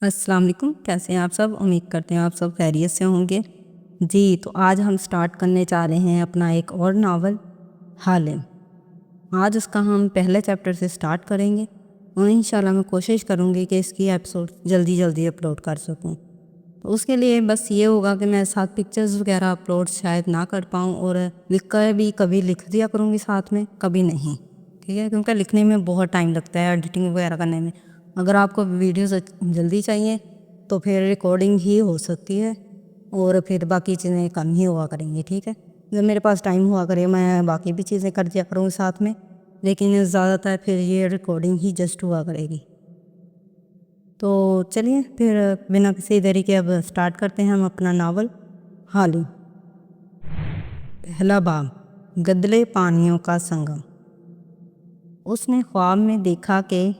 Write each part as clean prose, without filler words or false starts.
السلام علیکم، کیسے ہیں آپ سب؟ امید کرتے ہیں آپ سب خیریت سے ہوں گے۔ جی تو آج ہم سٹارٹ کرنے چاہ رہے ہیں اپنا ایک اور ناول حالم۔ آج اس کا ہم پہلے چیپٹر سے سٹارٹ کریں گے اور انشاءاللہ میں کوشش کروں گی کہ اس کی ایپیسوڈ جلدی اپلوڈ کر سکوں۔ تو اس کے لیے بس یہ ہوگا کہ میں ساتھ پکچرز وغیرہ اپلوڈ شاید نہ کر پاؤں، اور لکھ کر بھی کبھی لکھ دیا کروں گی ساتھ میں، کبھی نہیں، ٹھیک ہے؟ کیونکہ لکھنے میں بہت ٹائم لگتا ہے، ایڈیٹنگ وغیرہ کرنے میں۔ اگر آپ کو ویڈیوز جلدی چاہیے تو پھر ریکارڈنگ ہی ہو سکتی ہے، اور پھر باقی چیزیں کم ہی ہوا کریں گی، ٹھیک ہے؟ جب میرے پاس ٹائم ہوا کرے میں باقی بھی چیزیں کر دیا کروں ساتھ میں، لیکن زیادہ تر پھر یہ ریکارڈنگ ہی جسٹ ہوا کرے گی۔ تو چلیے پھر بنا کسی دیری کے اب سٹارٹ کرتے ہیں ہم اپنا ناول حالم۔ پہلا باب، گدلے پانیوں کا سنگم۔ اس نے خواب میں دیکھا کہ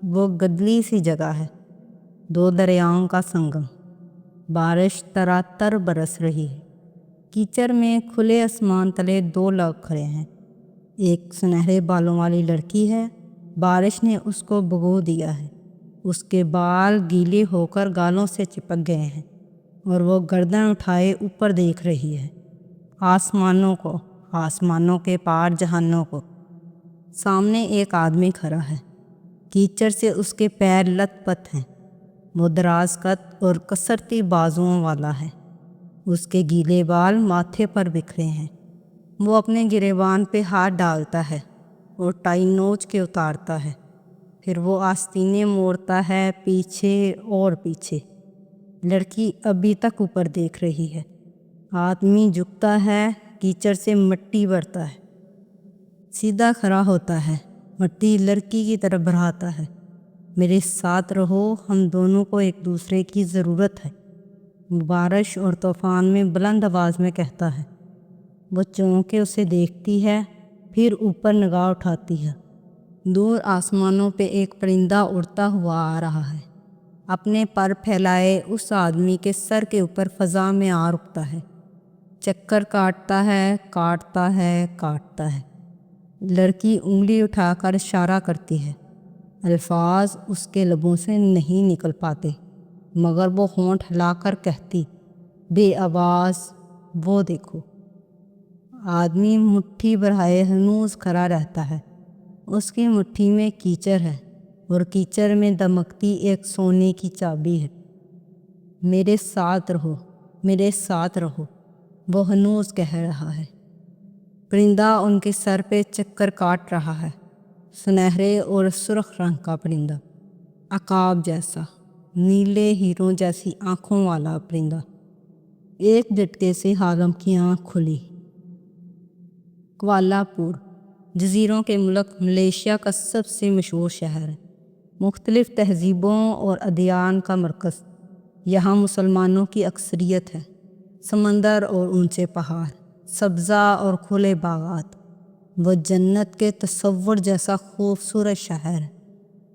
وہ گدلی سی جگہ ہے، دو دریاؤں کا سنگم۔ بارش تراتر برس رہی ہے، کیچڑ میں کھلے آسمان تلے دو لوگ کھڑے ہیں۔ ایک سنہرے بالوں والی لڑکی ہے، بارش نے اس کو بھگو دیا ہے، اس کے بال گیلے ہو کر گالوں سے چپک گئے ہیں، اور وہ گردن اٹھائے اوپر دیکھ رہی ہے، آسمانوں کو، آسمانوں کے پار جہانوں کو۔ سامنے ایک آدمی کھڑا ہے، کیچڑ سے اس کے پیر لت پت ہیں، وہ دراز قد اور کسرتی بازوؤں والا ہے، اس کے گیلے بال ماتھے پر بکھرے ہیں۔ وہ اپنے گریبان پہ ہاتھ ڈالتا ہے اور ٹائی نوچ کے اتارتا ہے، پھر وہ آستینے موڑتا ہے پیچھے اور پیچھے۔ لڑکی ابھی تک اوپر دیکھ رہی ہے۔ آدمی جھکتا ہے، کیچڑ سے مٹی بھرتا ہے، سیدھا کھڑا ہوتا ہے، مٹی لڑکی کی طرف بڑھاتا ہے۔ میرے ساتھ رہو، ہم دونوں کو ایک دوسرے کی ضرورت ہے، بارش اور طوفان میں بلند آواز میں کہتا ہے۔ وہ چونک کے اسے دیکھتی ہے، پھر اوپر نگاہ اٹھاتی ہے۔ دور آسمانوں پہ ایک پرندہ اڑتا ہوا آ رہا ہے، اپنے پر پھیلائے اس آدمی کے سر کے اوپر فضا میں آ رکتا ہے، چکر کاٹتا ہے، کاٹتا ہے، کاٹتا ہے۔ لڑکی انگلی اٹھا کر اشارہ کرتی ہے، الفاظ اس کے لبوں سے نہیں نکل پاتے، مگر وہ ہونٹ ہلا کر کہتی، بے آواز، وہ دیکھو۔ آدمی مٹھی بڑھائے ہنوز کھڑا رہتا ہے، اس کی مٹھی میں کیچڑ ہے، اور کیچڑ میں دمکتی ایک سونے کی چابی ہے۔ میرے ساتھ رہو، میرے ساتھ رہو، وہ ہنوز کہہ رہا ہے۔ پرندہ ان کے سر پہ چکر کاٹ رہا ہے، سنہرے اور سرخ رنگ کا پرندہ، عقاب جیسا، نیلے ہیروں جیسی آنکھوں والا پرندہ۔ ایک جھٹکے سے حالم کی آنکھ کھلی۔ کوالالمپور جزیروں کے ملک ملیشیا کا سب سے مشہور شہر ہے، مختلف تہذیبوں اور ادیان کا مرکز۔ یہاں مسلمانوں کی اکثریت ہے۔ سمندر اور اونچے پہاڑ، سبزہ اور کھلے باغات، وہ جنت کے تصور جیسا خوبصورت شہر ہے۔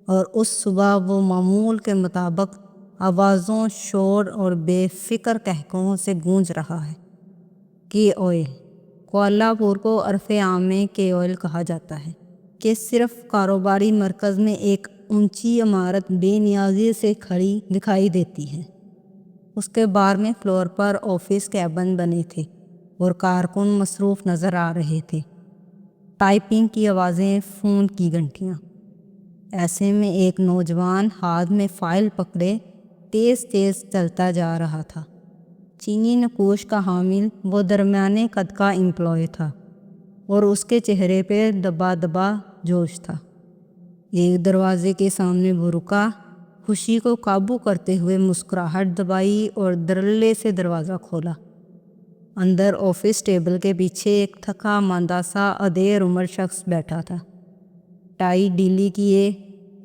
اور اس صبح وہ معمول کے مطابق آوازوں، شور اور بے فکر قہقہوں سے گونج رہا ہے۔ کے آئل، کوالالمپور کو عرف عام میں کے آئل کہا جاتا ہے، کہ صرف کاروباری مرکز میں ایک اونچی عمارت بے نیازی سے کھڑی دکھائی دیتی ہے۔ اس کے بارہویں فلور پر آفس کیبن بنے تھے اور کارکن مصروف نظر آ رہے تھے، ٹائپنگ کی آوازیں، فون کی گھنٹیاں۔ ایسے میں ایک نوجوان ہاتھ میں فائل پکڑے تیز تیز چلتا جا رہا تھا۔ چینی نقوش کا حامل وہ درمیانے قد کا امپلائی تھا، اور اس کے چہرے پہ دبا دبا جوش تھا۔ ایک دروازے کے سامنے وہ رکا، خوشی کو قابو کرتے ہوئے مسکراہٹ دبائی اور دھڑلے سے دروازہ کھولا۔ اندر آفس ٹیبل کے پیچھے ایک تھکا ماندہ سا ادھیڑ عمر شخص بیٹھا تھا، ٹائی ڈھیلی کیے،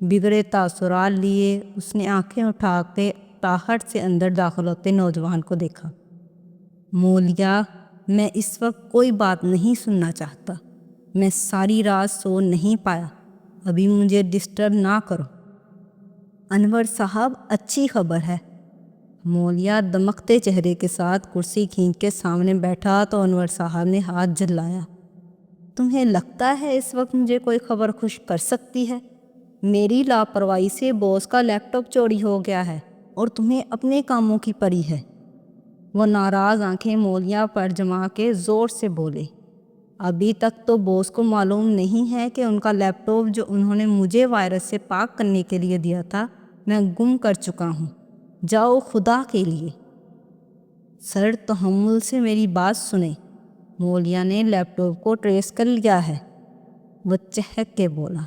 بگڑے تاثرات لیے۔ اس نے آنکھیں اٹھا کے تاخت سے اندر داخل ہوتے نوجوان کو دیکھا۔ مولیا، میں اس وقت کوئی بات نہیں سننا چاہتا، میں ساری رات سو نہیں پایا، ابھی مجھے ڈسٹرب نہ کرو۔ انور صاحب، اچھی خبر ہے۔ مولیا دمکتے چہرے کے ساتھ کرسی کھینچ کے سامنے بیٹھا تو انور صاحب نے ہاتھ جھلایا۔ تمہیں لگتا ہے اس وقت مجھے کوئی خبر خوش کر سکتی ہے؟ میری لاپرواہی سے باس کا لیپ ٹاپ چوری ہو گیا ہے، اور تمہیں اپنے کاموں کی پری ہے۔ وہ ناراض آنکھیں مولیہ پر جما کے زور سے بولے، ابھی تک تو باس کو معلوم نہیں ہے کہ ان کا لیپ ٹاپ جو انہوں نے مجھے وائرس سے پاک کرنے کے لیے دیا تھا میں گم کر چکا ہوں۔ جاؤ خدا کے لیے۔ سر تحمل سے میری بات سنیں، مولیہ نے لیپ ٹاپ کو ٹریس کر لیا ہے، وہ چہک کے بولا۔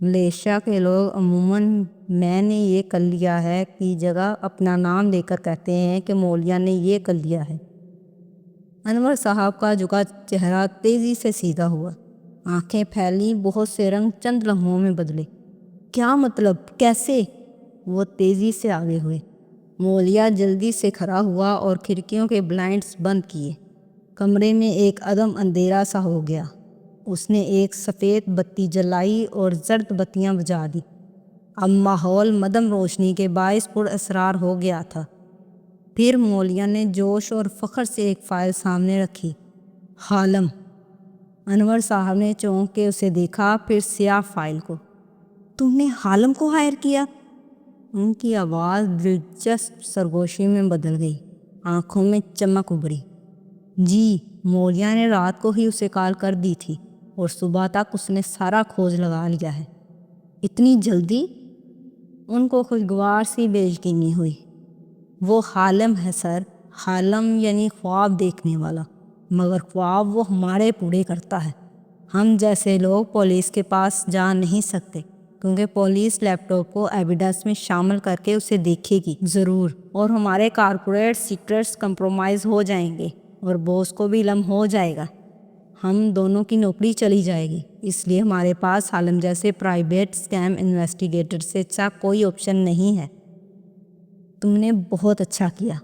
ملیشیا کے لوگ عموماً میں نے یہ کر لیا ہے کی جگہ اپنا نام لے کر کہتے ہیں کہ مولیہ نے یہ کر لیا ہے۔ انور صاحب کا جھکا چہرہ تیزی سے سیدھا ہوا، آنکھیں پھیلی، بہت سے رنگ چند لمحوں میں بدلے۔ کیا مطلب؟ کیسے؟ وہ تیزی سے آگے ہوئے۔ مولیہ جلدی سے کھڑا ہوا اور کھڑکیوں کے بلائنڈز بند کیے۔ کمرے میں ایک عدم اندھیرا سا ہو گیا۔ اس نے ایک سفید بتی جلائی اور زرد بتیاں بجھا دی۔ اب ماحول مدھم روشنی کے باعث پر اسرار ہو گیا تھا۔ پھر مولیہ نے جوش اور فخر سے ایک فائل سامنے رکھی۔ حالم۔ انور صاحب نے چونک کے اسے دیکھا، پھر سیاہ فائل کو۔ تم نے حالم کو ہائر کیا؟ ان کی آواز دلچسپ سرگوشی میں بدل گئی، آنکھوں میں چمک ابھری۔ جی، مولیہ نے رات کو ہی اسے کال کر دی تھی اور صبح تک اس نے سارا کھوج لگا لیا ہے۔ اتنی جلدی؟ ان کو خوشگوار سی بے یقینی ہوئی۔ وہ حالم ہے سر، حالم یعنی خواب دیکھنے والا، مگر خواب وہ ہمارے پورے کرتا ہے۔ ہم جیسے لوگ پولیس کے پاس جا نہیں سکتے کیونکہ پولیس لیپ ٹاپ کو ایویڈنس میں شامل کر کے اسے دیکھے گی ضرور، اور ہمارے کارپوریٹ سیکرٹس کمپرومائز ہو جائیں گے اور باس کو بھی علم ہو جائے گا۔ ہم دونوں کی نوکری چلی جائے گی، اس لیے ہمارے پاس حالم جیسے پرائیویٹ اسکیم انویسٹیگیٹر سے اچھا کوئی آپشن نہیں ہے۔ تم نے بہت اچھا کیا،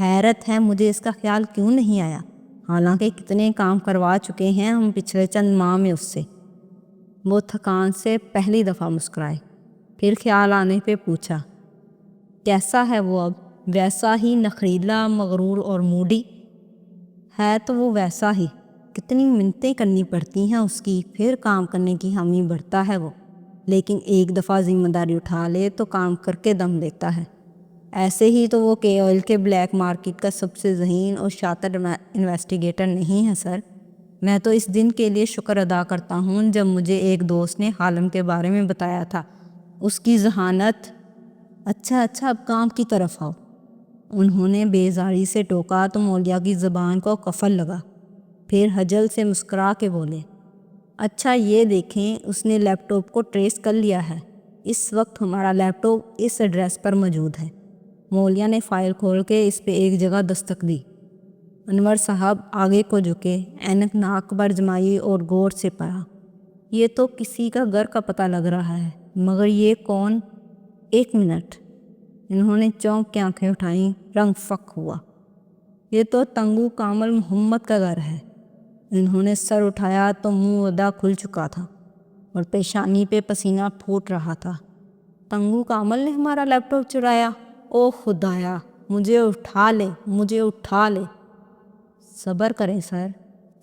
حیرت ہے مجھے اس کا خیال کیوں نہیں آیا، حالانکہ کتنے کام کروا چکے ہیں ہم پچھلے چند ماہ میں اس سے۔ وہ تھکان سے پہلی دفعہ مسکرائے، پھر خیال آنے پہ پوچھا، کیسا ہے وہ اب؟ ویسا ہی نخریلا، مغرور اور موڈی؟ ہے تو وہ ویسا ہی، کتنی منتیں کرنی پڑتی ہیں اس کی، پھر کام کرنے کی حامی بڑھتا ہے وہ، لیکن ایک دفعہ ذمہ داری اٹھا لے تو کام کر کے دم لیتا ہے۔ ایسے ہی تو وہ کے آئل کے بلیک مارکیٹ کا سب سے ذہین اور شاطر انویسٹیگیٹر نہیں ہے سر۔ میں تو اس دن کے لیے شکر ادا کرتا ہوں جب مجھے ایک دوست نے حالم کے بارے میں بتایا تھا، اس کی ذہانت۔ اچھا اب کام کی طرف آؤ، انہوں نے بیزاری سے ٹوکا تو مولیہ کی زبان کو قفل لگا، پھر خجل سے مسکرا کے بولے، اچھا یہ دیکھیں اس نے لیپ ٹاپ کو ٹریس کر لیا ہے، اس وقت ہمارا لیپ ٹاپ اس ایڈریس پر موجود ہے۔ مولیہ نے فائل کھول کے اس پہ ایک جگہ دستک دی۔ انور صاحب آگے کو جھکے، اینک ناک پر جمائی اور غور سے پڑھا۔ یہ تو کسی کا گھر کا پتہ لگ رہا ہے، مگر یہ کون؟ ایک منٹ، انہوں نے چونک کے آنکھیں اٹھائیں، رنگ فک ہوا۔ یہ تو تنگو کامل محمد کا گھر ہے۔ انہوں نے سر اٹھایا تو منہ ادا کھل چکا تھا اور پیشانی پہ پسینہ پھوٹ رہا تھا۔ تنگو کامل نے ہمارا لیپ ٹاپ چرایا؟ او خدایا، مجھے اٹھا لے۔ صبر کریں سر،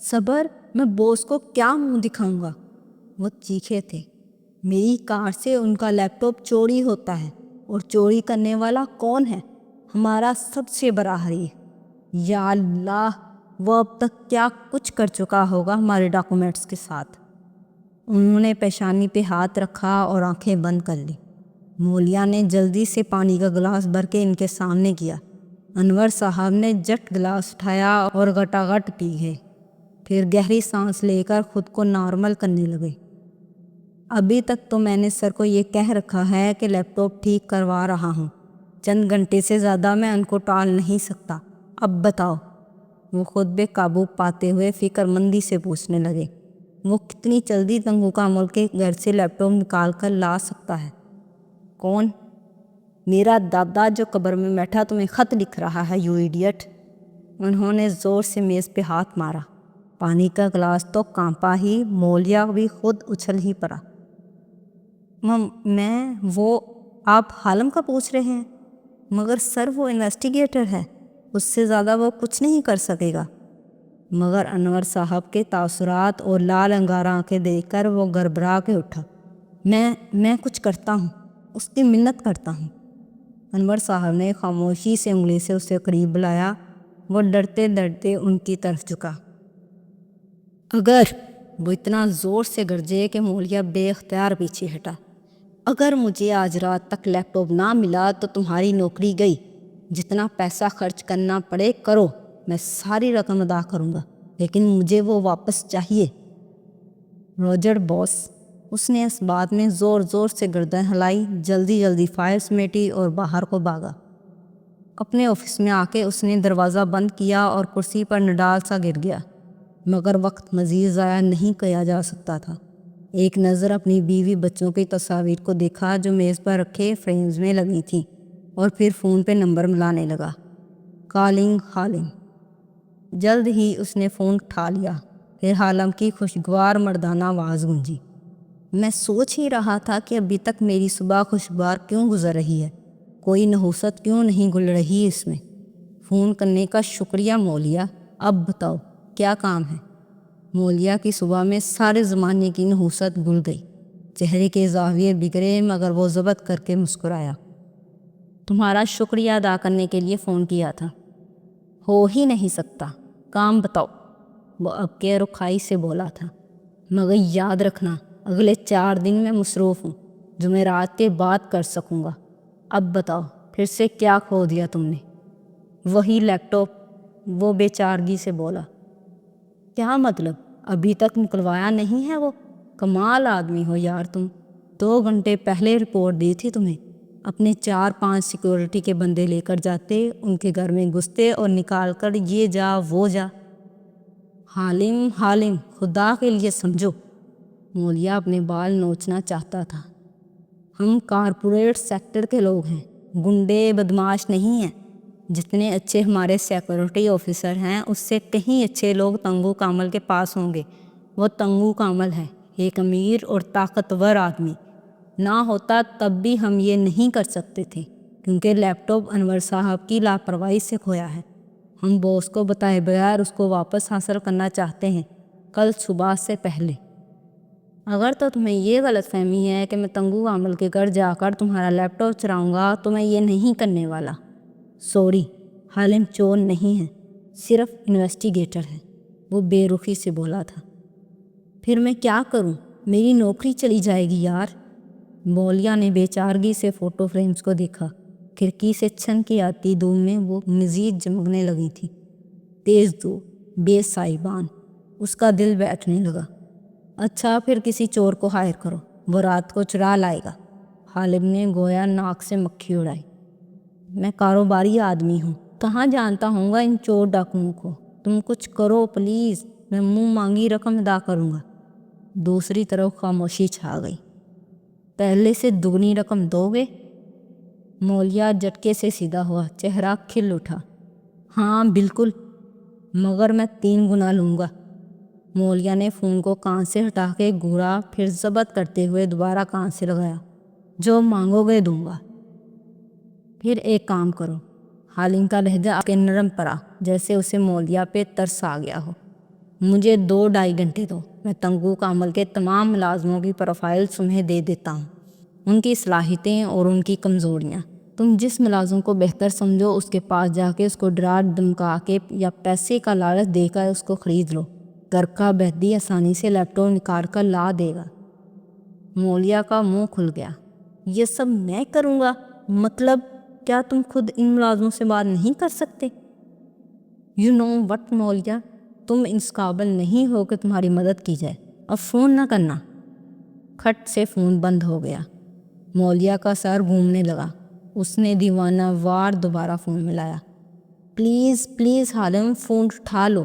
صبر؟ میں باس کو کیا منہ دکھاؤں گا؟ وہ چیخے تھے، میری کار سے ان کا لیپ ٹاپ چوری ہوتا ہے، اور چوری کرنے والا کون ہے؟ ہمارا سب سے بڑا حریف۔ یا اللہ، وہ اب تک کیا کچھ کر چکا ہوگا ہمارے ڈاکومنٹس کے ساتھ۔ انہوں نے پیشانی پہ ہاتھ رکھا اور آنکھیں بند کر لی۔ مولیہ نے جلدی سے پانی کا گلاس بھر کے ان کے سامنے کیا۔ انور صاحب نے جٹ گلاس اٹھایا اور گٹاگٹ پی گئے، پھر گہری سانس لے کر خود کو نارمل کرنے لگے۔ ابھی تک تو میں نے سر کو یہ کہہ رکھا ہے کہ لیپ ٹاپ ٹھیک کروا رہا ہوں، چند گھنٹے سے زیادہ میں ان کو ٹال نہیں سکتا۔ اب بتاؤ، وہ خود بے قابو پاتے ہوئے فکر مندی سے پوچھنے لگے، وہ کتنی جلدی تنگو کامل کے گھر سے لیپ ٹاپ نکال کر لا سکتا ہے؟ کون؟ میرا دادا جو قبر میں بیٹھا تمہیں خط لکھ رہا ہے، یو ایڈیٹ۔ انہوں نے زور سے میز پہ ہاتھ مارا، پانی کا گلاس تو کانپا ہی، مولیہ بھی خود اچھل ہی پڑا۔ وہ آپ حالم کا پوچھ رہے ہیں؟ مگر سر وہ انویسٹیگیٹر ہے، اس سے زیادہ وہ کچھ نہیں کر سکے گا۔ مگر انور صاحب کے تاثرات اور لال انگارہ آنکھیں دیکھ کر وہ گڑبڑا کے اٹھا۔ میں کچھ کرتا ہوں، اس کی منت کرتا ہوں۔ انور صاحب نے خاموشی سے انگلی سے اسے قریب بلایا۔ وہ ڈرتے ڈرتے ان کی طرف جھکا۔ اگر وہ اتنا زور سے گرجے کہ مولیا بے اختیار پیچھے ہٹا۔ اگر مجھے آج رات تک لیپ ٹاپ نہ ملا تو تمہاری نوکری گئی۔ جتنا پیسہ خرچ کرنا پڑے کرو، میں ساری رقم ادا کروں گا، لیکن مجھے وہ واپس چاہیے۔ روجر باس، اس نے اس بات میں زور زور سے گردن ہلائی، جلدی جلدی فائل سمیٹی اور باہر کو بھاگا۔ اپنے آفس میں آ کے اس نے دروازہ بند کیا اور کرسی پر نڈال سا گر گیا۔ مگر وقت مزید ضائع نہیں کیا جا سکتا تھا۔ ایک نظر اپنی بیوی بچوں کی تصاویر کو دیکھا جو میز پر رکھے فریمز میں لگی تھیں، اور پھر فون پہ نمبر ملانے لگا۔ کالنگ حالم۔ جلد ہی اس نے فون اٹھا لیا۔ پھر حالم کی خوشگوار مردانہ آواز گونجی۔ میں سوچ ہی رہا تھا کہ ابھی تک میری صبح خوشگوار کیوں گزر رہی ہے، کوئی نحوست کیوں نہیں گل رہی اس میں۔ فون کرنے کا شکریہ مولیا، اب بتاؤ کیا کام ہے؟ مولیا کی صبح میں سارے زمانے کی نحوست گل گئی۔ چہرے کے زاویے بگڑے مگر وہ ضبط کر کے مسکرایا۔ تمہارا شکریہ ادا کرنے کے لیے فون کیا تھا۔ ہو ہی نہیں سکتا، کام بتاؤ، وہ اب کے رکھائی سے بولا تھا۔ مگر یاد رکھنا اگلے 4 دن میں مصروف ہوں، جمعرات کے بعد کر سکوں گا۔ اب بتاؤ پھر سے کیا کھو دیا تم نے؟ وہی لیپ ٹاپ، وہ بے چارگی سے بولا۔ کیا مطلب؟ ابھی تک نکلوایا نہیں ہے وہ؟ کمال آدمی ہو یار تم، 2 گھنٹے پہلے رپورٹ دی تھی تمہیں۔ اپنے 4-5 سیکورٹی کے بندے لے کر جاتے، ان کے گھر میں گھستے اور نکال کر یہ جا وہ جا۔ حالم خدا کے لیے سمجھو۔ مولیا اپنے بال نوچنا چاہتا تھا۔ ہم کارپوریٹ سیکٹر کے لوگ ہیں، گنڈے بدماش نہیں ہیں۔ جتنے اچھے ہمارے سیکورٹی آفیسر ہیں اس سے کہیں اچھے لوگ تنگو کامل کے پاس ہوں گے۔ وہ تنگو کامل ہے ایک امیر اور طاقتور آدمی، نہ ہوتا تب بھی ہم یہ نہیں کر سکتے تھے، کیونکہ لیپ ٹاپ انور صاحب کی لاپرواہی سے کھویا ہے۔ ہم باس کو بتائے بغیر اس کو واپس حاصل کرنا چاہتے ہیں، کل صبح سے پہلے۔ اگر تو تمہیں یہ غلط فہمی ہے کہ میں تنگو کامل کے گھر جا کر تمہارا لیپ ٹاپ چراؤں گا تو میں یہ نہیں کرنے والا۔ سوری، حالم چور نہیں ہے، صرف انویسٹیگیٹر ہے، وہ بے رخی سے بولا تھا۔ پھر میں کیا کروں؟ میری نوکری چلی جائے گی یار۔ مولیا نے بے چارگی سے فوٹو فریمز کو دیکھا۔ کھڑکی سے چھن کے آتی دھوپ میں وہ مزید چمکنے لگی تھی، تیز دھوپ، بے سائبان۔ اس کا دل بیٹھنے لگا۔ اچھا پھر کسی چور کو ہائر کرو، وہ رات کو چرا لائے گا۔ حالم نے گویا ناک سے مکھی اڑائی۔ میں کاروباری آدمی ہوں، کہاں جانتا ہوں گا ان چور ڈاکوؤں کو؟ تم کچھ کرو پلیز، میں منہ مانگی رقم ادا کروں گا۔ دوسری طرف خاموشی چھا گئی۔ پہلے سے دگنی رقم دو گے؟ مولیا جھٹکے سے سیدھا ہوا، چہرہ کھل اٹھا۔ ہاں بالکل، مگر میں 3 گنا لوں گا۔ مولیا نے فون کو کان سے ہٹا کے گھورا، پھر ضبط کرتے ہوئے دوبارہ کان سے لگایا۔ جو مانگو گے دوں گا۔ پھر ایک کام کرو، حالم کا لہجہ آ کے نرم پڑا جیسے اسے مولیا پہ ترس آ گیا ہو۔ مجھے 2-2.5 گھنٹے دو، میں تنگو کامل کے تمام ملازموں کی پروفائل تمہیں دے دیتا ہوں، ان کی صلاحیتیں اور ان کی کمزوریاں۔ تم جس ملازم کو بہتر سمجھو اس کے پاس جا کے اس کو ڈرا دھمکا کے یا پیسے کا لالچ دے کر اس کو خرید لو۔ گھر کا بہدی آسانی سے لیپ ٹاپ نکال کر لا دے گا۔ مولیا کا منہ کھل گیا۔ یہ سب میں کروں گا؟ مطلب کیا تم خود ان ملازموں سے بات نہیں کر سکتے؟ یو نو وٹ مولیا، تم اس قابل نہیں ہو کہ تمہاری مدد کی جائے۔ اب فون نہ کرنا۔ کھٹ سے فون بند ہو گیا۔ مولیا کا سر گھومنے لگا۔ اس نے دیوانہ وار دوبارہ فون ملایا۔ پلیز پلیز حالم، فون اٹھا لو،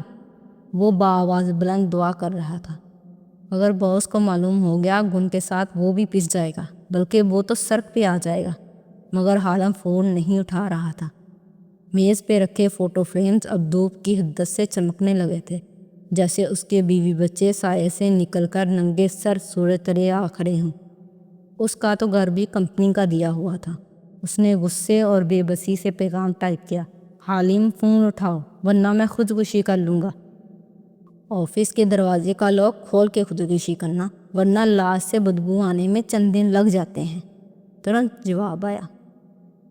وہ بآواز بلند دعا کر رہا تھا۔ اگر باس کو معلوم ہو گیا گن کے ساتھ وہ بھی پس جائے گا، بلکہ وہ تو سڑک پہ آ جائے گا۔ مگر حالم فون نہیں اٹھا رہا تھا۔ میز پہ رکھے فوٹو فریمز اب دھوپ کی حدت سے چمکنے لگے تھے، جیسے اس کے بیوی بچے سائے سے نکل کر ننگے سر سورج تلے آ کھڑے ہوں۔ اس کا تو گھر بھی کمپنی کا دیا ہوا تھا۔ اس نے غصے اور بے بسی سے پیغام ٹائپ کیا۔ حالم فون اٹھاؤ ورنہ میں خودکشی کر لوں گا۔ آفس کے دروازے کا لاک کھول کے خودکشی کرنا، ورنہ لاش سے بدبو آنے میں چند دن لگ جاتے ہیں۔ ترنت جواب آیا۔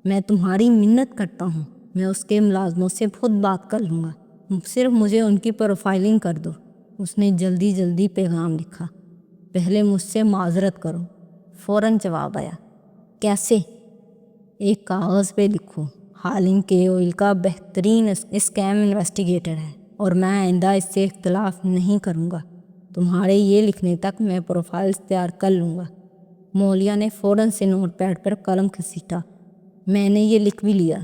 میں تمہاری منت کرتا ہوں، میں اس کے ملازموں سے خود بات کر لوں گا، صرف مجھے ان کی پروفائلنگ کر دو۔ اس نے جلدی جلدی پیغام لکھا، پہلے مجھ سے معذرت کرو۔ فوراً جواب آیا، کیسے؟ ایک کاغذ پہ لکھو، حالم کے آئل کا بہترین اسکیم انویسٹیگیٹر ہے اور میں آئندہ اس سے اختلاف نہیں کروں گا۔ تمہارے یہ لکھنے تک میں پروفائلز تیار کر لوں گا۔ مولیا نے فوراً سے نوٹ پیڈ پر قلم گھسیٹا، میں نے یہ لکھ بھی لیا،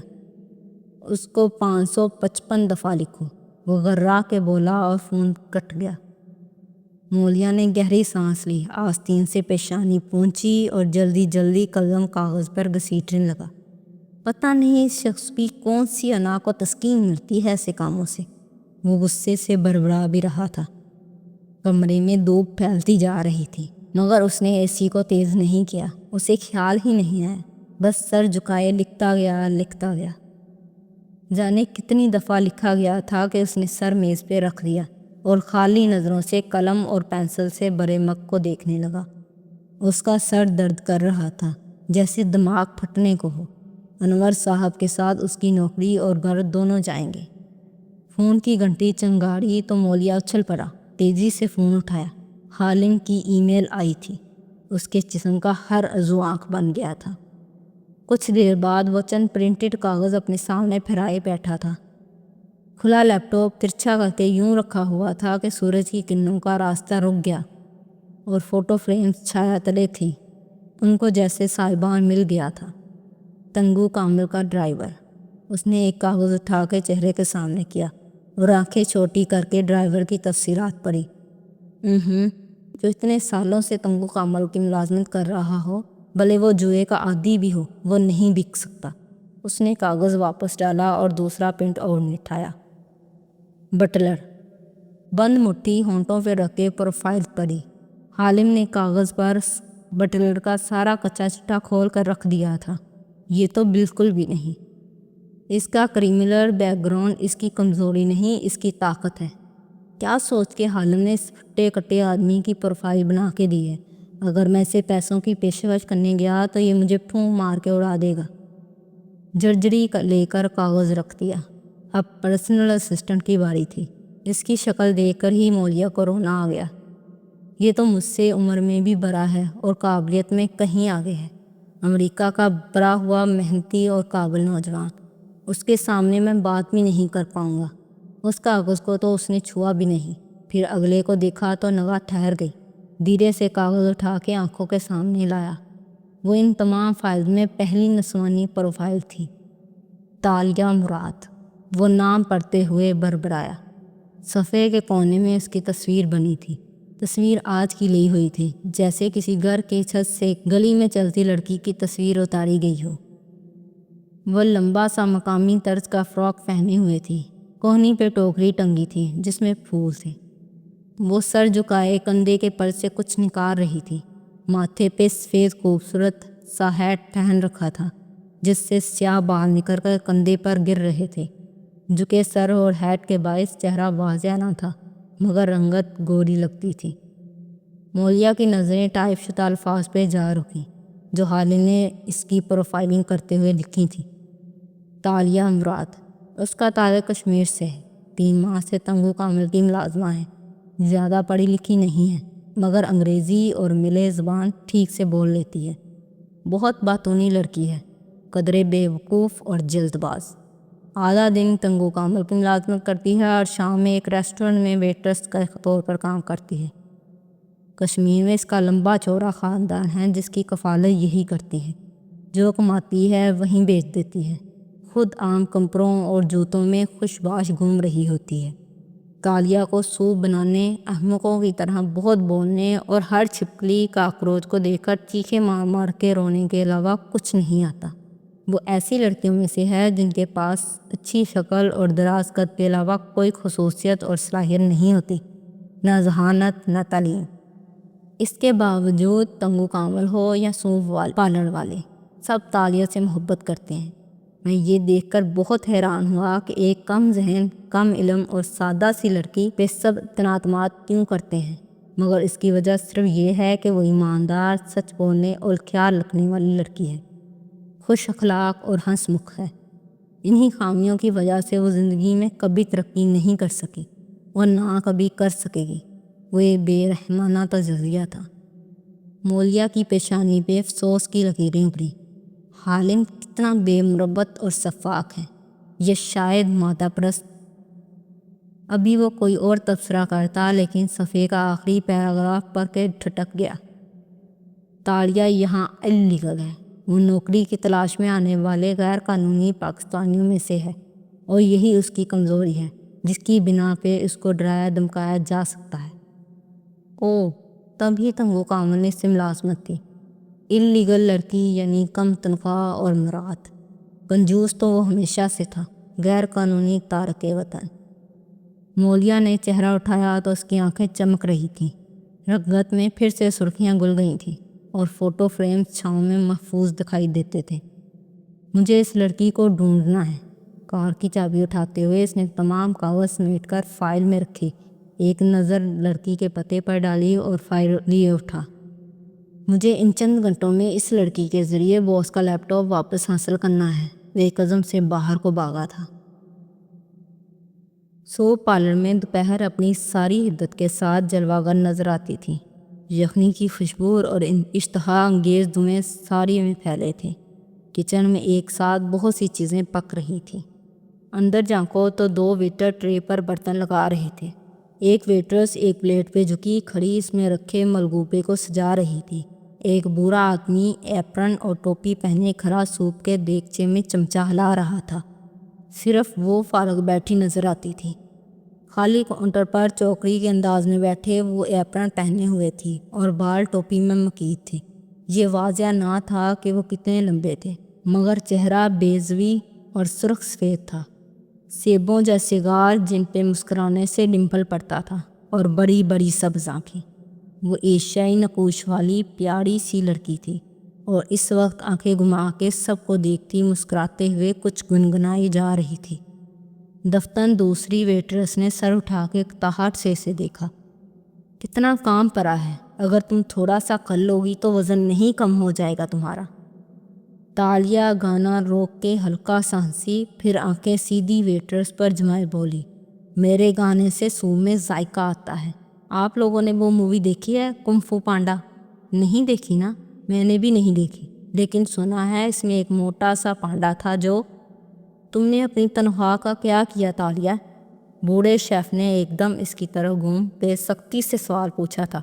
اس کو 555 دفعہ لکھو، وہ غرا کے بولا اور فون کٹ گیا۔ مولیا نے گہری سانس لی، آستین سے پیشانی پہنچی اور جلدی جلدی قلم کاغذ پر گھسیٹنے لگا۔ پتہ نہیں اس شخص کی کون سی انا کو تسکین ملتی ہے ایسے کاموں سے۔ وہ غصے سے بڑبڑا بھی رہا تھا۔ کمرے میں دھوپ پھیلتی جا رہی تھی، مگر اس نے اے سی کو تیز نہیں کیا، اسے خیال ہی نہیں آیا، بس سر جھکائے لکھتا گیا۔ جانے کتنی دفعہ لکھا گیا تھا کہ اس نے سر میز پہ رکھ دیا اور خالی نظروں سے قلم اور پینسل سے بھرے مگ کو دیکھنے لگا۔ اس کا سر درد کر رہا تھا، جیسے دماغ پھٹنے کو ہو۔ انور صاحب کے ساتھ اس کی نوکری اور گھر دونوں جائیں گے۔ فون کی گھنٹی چنگاڑی تو مولیا اچھل پڑا، تیزی سے فون اٹھایا۔ حالم کی ای میل آئی تھی، اس کے جسم کا ہر عضو آنکھ بن گیا تھا۔ کچھ دیر بعد وہ چند پرنٹڈ کاغذ اپنے سامنے پھیلائے بیٹھا تھا۔ کھلا لیپ ٹاپ ترچھا کر کے یوں رکھا ہوا تھا کہ سورج کی کرنوں کا راستہ رک گیا اور فوٹو فریمز چھایا تلے تھی، ان کو جیسے سائبان مل گیا تھا۔ تنگو کامل کا ڈرائیور۔ اس نے ایک کاغذ اٹھا کے چہرے کے سامنے کیا اور آنکھیں چھوٹی کر کے ڈرائیور کی تفصیلات پڑھی۔ جو اتنے سالوں سے تنگو کامل کی ملازمت کر رہا ہو، بھلے وہ جوئے کا عادی بھی ہو، وہ نہیں بک سکتا۔ اس نے کاغذ واپس ڈالا اور دوسرا پرنٹ آؤٹ نٹھایا۔ بٹلر۔ بند مٹھی ہونٹوں پہ رکھ کے پروفائل پڑھی۔ حالم نے کاغذ پر بٹلر کا سارا کچا چٹا کھول کر رکھ دیا تھا۔ یہ تو بالکل بھی نہیں۔ اس کا کریمنل بیک گراؤنڈ اس کی کمزوری نہیں، اس کی طاقت ہے۔ کیا سوچ کے حالم نے اس پھٹے کٹے آدمی کی پروفائل بنا کے دی ہے؟ اگر میں اسے پیسوں کی پیشکش کرنے گیا تو یہ مجھے پھونک مار کے اڑا دے گا۔ جرجری لے کر کاغذ رکھ دیا۔ اب پرسنل اسسٹنٹ کی باری تھی۔ اس کی شکل دیکھ کر ہی مولیا کو رونا آ گیا۔ یہ تو مجھ سے عمر میں بھی بڑا ہے اور قابلیت میں کہیں آگے ہے۔ امریکہ کا بڑا ہوا محنتی اور قابل نوجوان، اس کے سامنے میں بات بھی نہیں کر پاؤں گا۔ اس کاغذ کو تو اس نے چھوا بھی نہیں۔ پھر اگلے کو دیکھا تو نگاہ ٹھہر گئی۔ دھیرے سے کاغذ اٹھا کے آنکھوں کے سامنے لایا۔ وہ ان تمام فائلز میں پہلی نسوانی پروفائل تھی، تالیہ مراد۔ وہ نام پڑھتے ہوئے بڑبڑایا۔ صفحے کے کونے میں اس کی تصویر بنی تھی۔ تصویر آج کی لی ہوئی تھی، جیسے کسی گھر کی چھت سے گلی میں چلتی لڑکی کی تصویر اتاری گئی ہو۔ وہ لمبا سا مقامی طرز کا فراک پہنے ہوئے تھی۔ کوہنی پہ ٹوکری ٹنگی تھی جس میں پھول تھے۔ وہ سر جھکائے کندھے کے پل سے کچھ نکال رہی تھی۔ ماتھے پہ سفید خوبصورت سا ہیٹ پہن رکھا تھا، جس سے سیاہ بال نکل کر کندھے پر گر رہے تھے۔ جھکے سر اور ہیٹ کے باعث چہرہ واضح نہ تھا، مگر رنگت گوری لگتی تھی۔ مولیا کی نظریں ٹائپ شدہ الفاظ پہ جا رکیں جو حالم نے اس کی پروفائلنگ کرتے ہوئے لکھی تھی۔ تالیہ مراد۔ اس کا تعلق کشمیر سے ہے۔ 3 ماہ سے تنگو کامل کی ملازمہ ہے۔ زیادہ پڑھی لکھی نہیں ہے، مگر انگریزی اور ملے زبان ٹھیک سے بول لیتی ہے۔ بہت باتونی لڑکی ہے، قدرے بے وقوف اور جلد باز۔ آدھا دن تنگو کامل کی ملازمت کرتی ہے اور شام میں ایک ریسٹورنٹ میں ویٹرس کے طور پر کام کرتی ہے۔ کشمیر میں اس کا لمبا چوڑا خاندان ہے جس کی کفالت یہی کرتی ہے۔ جو کماتی ہے وہیں بیچ دیتی ہے۔ خود عام کپڑوں اور جوتوں میں خوش باش گھوم رہی ہوتی ہے۔ تالیہ کو سوپ بنانے، احمقوں کی طرح بہت بولنے اور ہر چھپکلی کاکروچ کو دیکھ کر چیخے مار مار کے رونے کے علاوہ کچھ نہیں آتا۔ وہ ایسی لڑکیوں میں سے ہے جن کے پاس اچھی شکل اور دراز قد کے علاوہ کوئی خصوصیت اور صلاحیت نہیں ہوتی، نہ ذہانت نہ تعلیم۔ اس کے باوجود تنگو کامل ہو یا سوپ پارلر والے، سب تالیہ سے محبت کرتے ہیں۔ میں یہ دیکھ کر بہت حیران ہوا کہ ایک کم ذہن، کم علم اور سادہ سی لڑکی پہ سب اتنا اعتماد کیوں کرتے ہیں، مگر اس کی وجہ صرف یہ ہے کہ وہ ایماندار، سچ بولنے اور خیال رکھنے والی لڑکی ہے۔ خوش اخلاق اور ہنس مکھ ہے۔ انہی خامیوں کی وجہ سے وہ زندگی میں کبھی ترقی نہیں کر سکی اور نہ کبھی کر سکے گی۔ وہ ایک بے رحمانہ تجزیہ تھا۔ مولیا کی پیشانی پہ افسوس کی لکیریں ابھری۔ حالم کتنا بے مربت اور شفاق ہے، یہ شاید مادہ پرست۔ ابھی وہ کوئی اور تبصرہ کرتا لیکن صفحے کا آخری پیراگراف پڑھ کے ٹھٹک گیا۔ طالیہ یہاں اللیگل ہے۔ وہ نوکری کی تلاش میں آنے والے غیر قانونی پاکستانیوں میں سے ہے اور یہی اس کی کمزوری ہے جس کی بنا پہ اس کو ڈرایا دھمکایا جا سکتا ہے۔ اوہ، تبھی تنگو کامل نے اس سے ملازمت کی۔ اللیگل لڑکی یعنی کم تنخواہ اور مراد۔ کنجوس تو وہ ہمیشہ سے تھا، غیر قانونی تارک وطن۔ مولیا نے چہرہ اٹھایا تو اس کی آنکھیں چمک رہی تھیں۔ رگت میں پھر سے سرخیاں گل گئی تھیں اور فوٹو فریم چھاؤں میں محفوظ دکھائی دیتے تھے۔ مجھے اس لڑکی کو ڈھونڈنا ہے۔ کار کی چابی اٹھاتے ہوئے اس نے تمام کاغذ سمیٹ کر فائل میں رکھی، ایک نظر لڑکی کے پتے پر ڈالی اور فائل لیے اٹھا۔ مجھے ان چند گھنٹوں میں اس لڑکی کے ذریعے باس کا لیپ ٹاپ واپس حاصل کرنا ہے۔ وہ ایک قدم سے باہر کو بھاگا تھا۔ سوپ پارلر میں دوپہر اپنی ساری حدت کے ساتھ جلوہ گر نظر آتی تھی۔ یخنی کی خوشبو اور اشتہا انگیز دھوئیں ساری میں پھیلے تھے۔ کچن میں ایک ساتھ بہت سی چیزیں پک رہی تھیں۔ اندر جھانکو تو 2 ویٹر ٹرے پر برتن لگا رہے تھے۔ ایک ویٹرس ایک پلیٹ پہ جھکی کھڑی اس میں رکھے ملغوبے کو سجا رہی تھی۔ ایک بوڑھا آدمی ایپرن اور ٹوپی پہنے کھڑا سوپ کے دیگچے میں چمچہ ہلا رہا تھا۔ صرف وہ فارغ بیٹھی نظر آتی تھی۔ خالی کاؤنٹر پر چوکری کے انداز میں بیٹھے وہ ایپرن پہنے ہوئے تھی اور بال ٹوپی میں مکید تھے۔ یہ واضح نہ تھا کہ وہ کتنے لمبے تھے، مگر چہرہ بیضوی اور سرخ سفید تھا، سیبوں جیسے گال جن پہ مسکرانے سے ڈمپل پڑتا تھا، اور بڑی بڑی سبز آنکھیں۔ وہ ایشیائی نقوش والی پیاری سی لڑکی تھی اور اس وقت آنکھیں گھما کے سب کو دیکھتی مسکراتے ہوئے کچھ گنگنائی جا رہی تھی۔ دفتن دوسری ویٹرس نے سر اٹھا کے اکتاہٹ سے اسے دیکھا۔ کتنا کام پڑا ہے، اگر تم تھوڑا سا کر لوگی تو وزن نہیں کم ہو جائے گا تمہارا۔ طالیہ گانا روک کے ہلکا سا ہنسی، پھر آنکھیں سیدھی ویٹرس پر جمائے بولی، میرے گانے سے سو میں ذائقہ آتا ہے۔ آپ لوگوں نے وہ مووی دیکھی ہے کنگ فو پانڈا؟ نہیں دیکھی نا؟ میں نے بھی نہیں دیکھی، لیکن سنا ہے اس میں ایک موٹا سا پانڈا تھا جو… تم نے اپنی تنخواہ کا کیا کیا طالیہ؟ بوڑھے شیف نے ایک دم اس کی طرف گھوم کے سختی سے سوال پوچھا تھا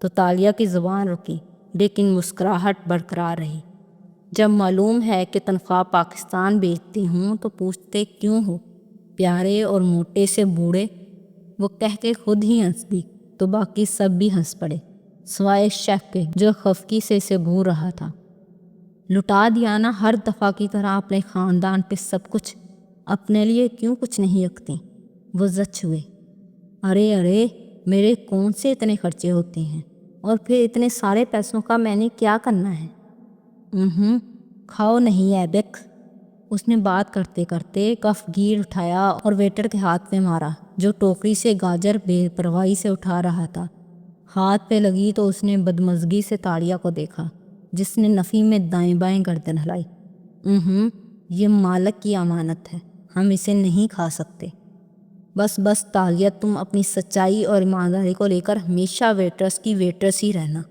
تو طالیہ کی زبان رکی، لیکن مسکراہٹ برقرار رہی۔ جب معلوم ہے کہ تنخواہ پاکستان بیچتی ہوں تو پوچھتے کیوں ہو؟ پیارے اور موٹے سے بوڑھے، وہ کہہ کے خود ہی ہنس دی تو باقی سب بھی ہنس پڑے سوائے شیف کے جو خفگی سے اسے گھور رہا تھا۔ لٹا دیا نا ہر دفعہ کی طرح اپنے خاندان پہ سب کچھ، اپنے لیے کیوں کچھ نہیں رکھتی؟ وہ زچ ہوئے۔ ارے میرے کون سے اتنے خرچے ہوتے ہیں، اور پھر اتنے سارے پیسوں کا میں نے کیا کرنا ہے؟ کھاؤ نہیں ایبک۔ اس نے بات کرتے کرتے کف گیر اٹھایا اور ویٹر کے ہاتھ پہ مارا جو ٹوکری سے گاجر بے پرواہی سے اٹھا رہا تھا۔ ہاتھ پہ لگی تو اس نے بدمزگی سے طالیہ کو دیکھا جس نے نفی میں دائیں بائیں گردن ہلائی۔ یہ مالک کی امانت ہے، ہم اسے نہیں کھا سکتے۔ بس طالیہ، تم اپنی سچائی اور ایمانداری کو لے کر ہمیشہ ویٹرس کی ویٹرس ہی رہنا۔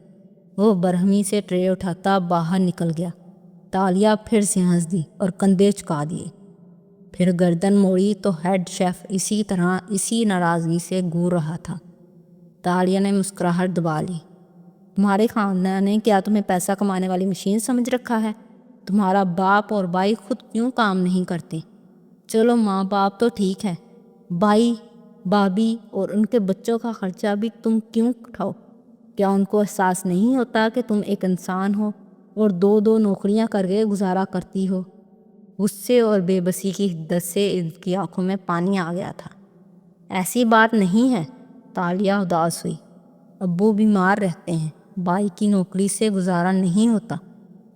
وہ برہمی سے ٹرے اٹھاتا باہر نکل گیا۔ طالیہ پھر سے ہنس دی اور کندھے جھکا دیے، پھر گردن موڑی تو ہیڈ شیف اسی طرح اسی ناراضگی سے گھور رہا تھا۔ طالیہ نے مسکراہٹ دبا لی۔ تمہارے خاندان نے کیا تمہیں پیسہ کمانے والی مشین سمجھ رکھا ہے؟ تمہارا باپ اور بھائی خود کیوں کام نہیں کرتے؟ چلو ماں باپ تو ٹھیک ہے، بھائی بھابھی اور ان کے بچوں کا خرچہ بھی تم کیوں اٹھاؤ؟ کیا ان کو احساس نہیں ہوتا کہ تم ایک انسان ہو اور 2 نوکریاں کر کے گزارا کرتی ہو؟ غصے اور بے بسی کی حدت سے ان کی آنکھوں میں پانی آ گیا تھا۔ ایسی بات نہیں ہے، طالیہ اداس ہوئی۔ ابو بیمار رہتے ہیں، بھائی کی نوکری سے گزارا نہیں ہوتا،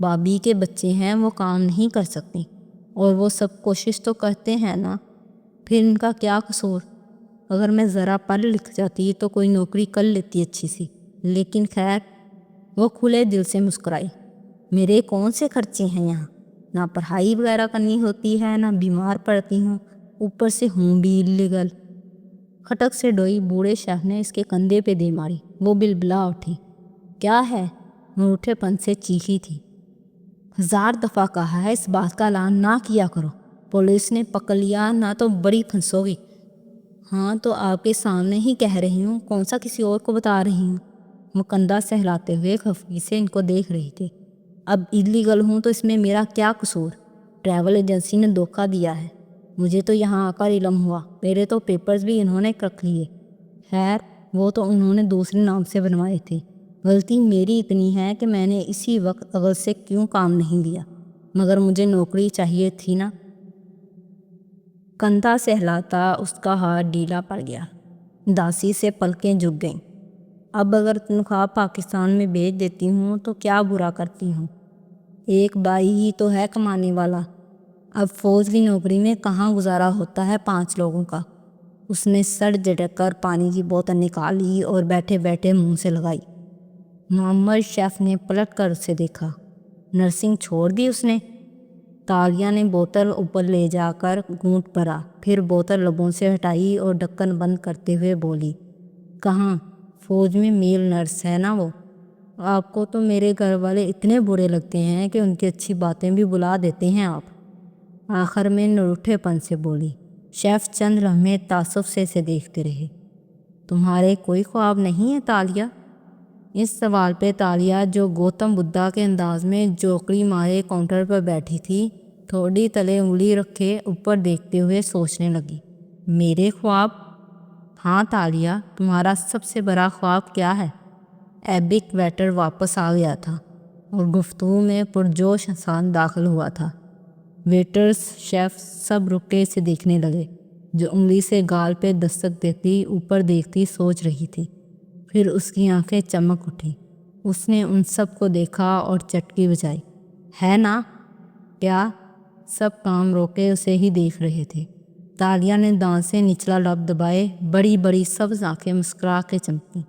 بھابھی کے بچے ہیں وہ کام نہیں کر سکتی، اور وہ سب کوشش تو کرتے ہیں نا، پھر ان کا کیا قصور؟ اگر میں ذرا پڑھ لکھ جاتی تو کوئی نوکری کر لیتی اچھی سی، لیکن خیر۔ وہ کھلے دل سے مسکرائی۔ میرے کون سے خرچے ہیں یہاں؟ نہ پڑھائی وغیرہ کرنی ہوتی ہے، نہ بیمار پڑتی ہوں، اوپر سے ہوں بھی الیگل۔ کھٹک سے ڈوئی بوڑھے شیف نے اس کے کندھے پہ دے ماری۔ وہ بلبلا اٹھی۔ کیا ہے؟ روٹھے پن سے چیخی تھی۔ 1000 دفعہ کہا ہے اس بات کا اعلان نہ کیا کرو، پولیس نے پکڑ لیا نہ تو بڑی پھنسو گی۔ ہاں تو آپ کے سامنے ہی کہہ رہی ہوں، کون سا کسی اور کو بتا رہی ہوں؟ وہ کندھا سہلاتے ہوئے خفگی سے ان کو دیکھ رہی تھی۔ اب الیگل ہوں تو اس میں میرا کیا قصور؟ ٹریول ایجنسی نے دھوکہ دیا ہے، مجھے تو یہاں آ کر علم ہوا، میرے تو پیپرز بھی انہوں نے رکھ لیے۔ خیر وہ تو انہوں نے دوسرے نام سے بنوائے تھے، غلطی میری اتنی ہے کہ میں نے اسی وقت عقل سے کیوں کام نہیں لیا، مگر مجھے نوکری چاہیے تھی نا۔ کندھا سہلاتا اس کا ہاتھ ڈھیلا پڑ گیا۔ اداسی سے پلکیں جھک گئیں۔ اب اگر تنخواہ پاکستان میں بھیج دیتی ہوں تو کیا برا کرتی ہوں؟ ایک بھائی ہی تو ہے کمانے والا۔ اب فوج کی نوکری میں کہاں گزارا ہوتا ہے 5 لوگوں کا؟ اس نے سر جھٹک کر پانی کی بوتل نکالی اور بیٹھے بیٹھے منہ سے لگائی۔ محمد شیف نے پلٹ کر اسے دیکھا۔ نرسنگ چھوڑ دی اس نے؟ تالیہ نے بوتل اوپر لے جا کر گھونٹ بھرا، پھر بوتل لبوں سے ہٹائی اور ڈھکن بند کرتے ہوئے بولی، کہاں؟ فوج میں میل نرس ہے نا وہ۔ آپ کو تو میرے گھر والے اتنے برے لگتے ہیں کہ ان کی اچھی باتیں بھی بلا دیتے ہیں آپ، آخر میں نروٹھے پن سے بولی۔ شیف چند لمحے تعصب سے اسے دیکھتے رہے۔ تمہارے کوئی خواب نہیں ہے تالیہ؟ اس سوال پہ تالیہ جو گوتم بدھا کے انداز میں جوکڑی مارے کاؤنٹر پر بیٹھی تھی، تھوڑی تلے انگلی رکھے اوپر دیکھتے ہوئے سوچنے لگی۔ میرے خواب؟ ہاں تالیہ، تمہارا سب سے بڑا خواب کیا ہے؟ ایبک ویٹر واپس آ گیا تھا اور گفتگو میں پرجوش انسان داخل ہوا تھا۔ ویٹرز، شیف سب رکے اسے دیکھنے لگے۔ جو انگلی سے گال پہ دستک دیتی اوپر دیکھتی سوچ رہی تھی، پھر اس کی آنکھیں چمک اٹھیں۔ اس نے ان سب کو دیکھا اور چٹکی بجائی۔ ہے نا؟ کیا؟ سب کام روکے اسے ہی دیکھ رہے تھے۔ تالیہ نے دانت سے نچلا لب دبائے، بڑی بڑی سبز آنکھیں مسکرا کے چمکیں۔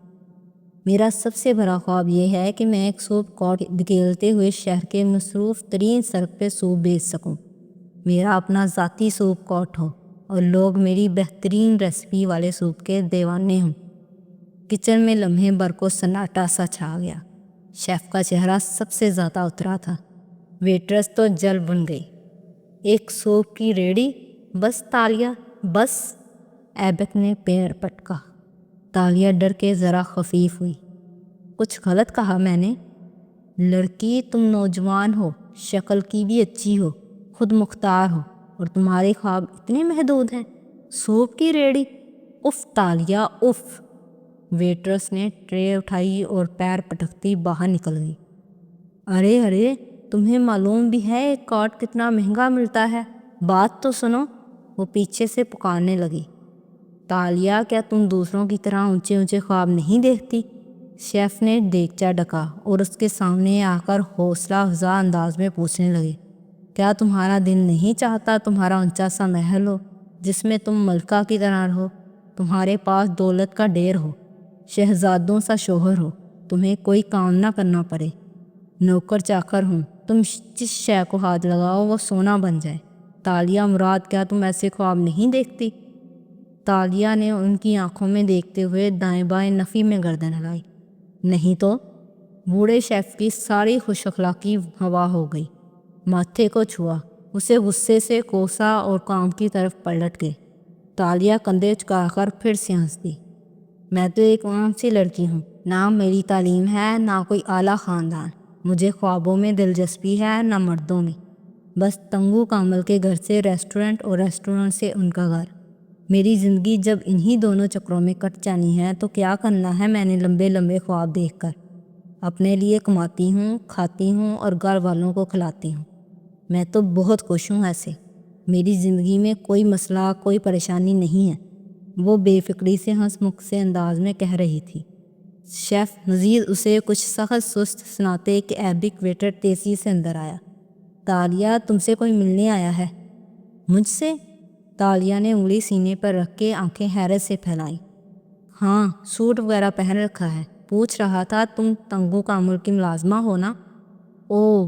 میرا سب سے بڑا خواب یہ ہے کہ میں ایک سوپ کورٹ دھکیلتے ہوئے شہر کے مصروف ترین سڑک پہ سوپ بیچ سکوں، میرا اپنا ذاتی سوپ کورٹ ہو اور لوگ میری بہترین ریسپی والے سوپ کے دیوانے ہوں۔ کچن میں لمحے بھر کو سناٹا سا چھا گیا۔ شیف کا چہرہ سب سے زیادہ اترا تھا۔ ویٹرس تو جل بن گئی۔ ایک سوپ کی ریڑھی؟ بس تالیہ، بس۔ ایبک نے پیر پٹکا۔ تالیہ ڈر کے ذرا خفیف ہوئی۔ کچھ غلط کہا میں نے؟ لڑکی، تم نوجوان ہو، شکل کی بھی اچھی ہو، خود مختار ہو، اور تمہارے خواب اتنے محدود ہیں۔ سوپ کی ریڑھی؟ اف تالیہ اف۔ ویٹرس نے ٹرے اٹھائی اور پیر پٹکتی باہر نکل گئی۔ ارے ارے، تمہیں معلوم بھی ہے ایک کارٹ کتنا مہنگا ملتا ہے؟ بات تو سنو۔ وہ پیچھے سے پکارنے لگی۔ تالیہ، کیا تم دوسروں کی طرح اونچے اونچے خواب نہیں دیکھتی؟ شیف نے دیگچا ڈھکا اور اس کے سامنے آ کر حوصلہ افزا انداز میں پوچھنے لگے، کیا تمہارا دل نہیں چاہتا تمہارا اونچا سا محل ہو جس میں تم ملکہ کی طرح رہو، تمہارے پاس دولت کا ڈھیر ہو، شہزادوں سا شوہر ہو، تمہیں کوئی کام نہ کرنا پڑے، نوکر چاکر ہوں، تم جس شے کو ہاتھ لگاؤ وہ سونا بن جائے؟ تالیہ مراد، کیا تم ایسے خواب نہیں دیکھتی؟ تالیہ نے ان کی آنکھوں میں دیکھتے ہوئے دائیں بائیں نفی میں گردن ہلائی۔ نہیں تو؟ بوڑھے شیف کی ساری خوش اخلاقی ہوا ہو گئی۔ ماتھے کو چھوا، اسے غصے سے کوسا اور کام کی طرف پلٹ گئے۔ تالیہ کندھے جھکا کر پھر سے ہنس دی۔ میں تو ایک عام سی لڑکی ہوں، نہ میری تعلیم ہے نہ کوئی اعلیٰ خاندان، مجھے خوابوں میں دلچسپی ہے نہ مردوں میں، بس تنگو کامل کے گھر سے ریسٹورنٹ اور ریسٹورنٹ سے ان کا گھر۔ میری زندگی جب انہی دونوں چکروں میں کٹ جانی ہے تو کیا کرنا ہے میں نے لمبے لمبے خواب دیکھ کر؟ اپنے لیے کماتی ہوں، کھاتی ہوں اور گھر والوں کو کھلاتی ہوں۔ میں تو بہت خوش ہوں ایسے، میری زندگی میں کوئی مسئلہ کوئی پریشانی نہیں ہے، وہ بے فکری سے ہنس مکھ سے انداز میں کہہ رہی تھی۔ شیف مزید اسے کچھ سخت سست سناتے کہ ایبک ویٹر تیزی سے اندر آیا۔ تالیہ، تم سے کوئی ملنے آیا ہے؟ مجھ سے؟ تالیہ نے انگلی سینے پر رکھ کے آنکھیں حیرت سے پھیلائیں۔ ہاں، سوٹ وغیرہ پہن رکھا ہے، پوچھ رہا تھا تم تنگو کامل کی ملازمہ ہو نا؟ اوہ،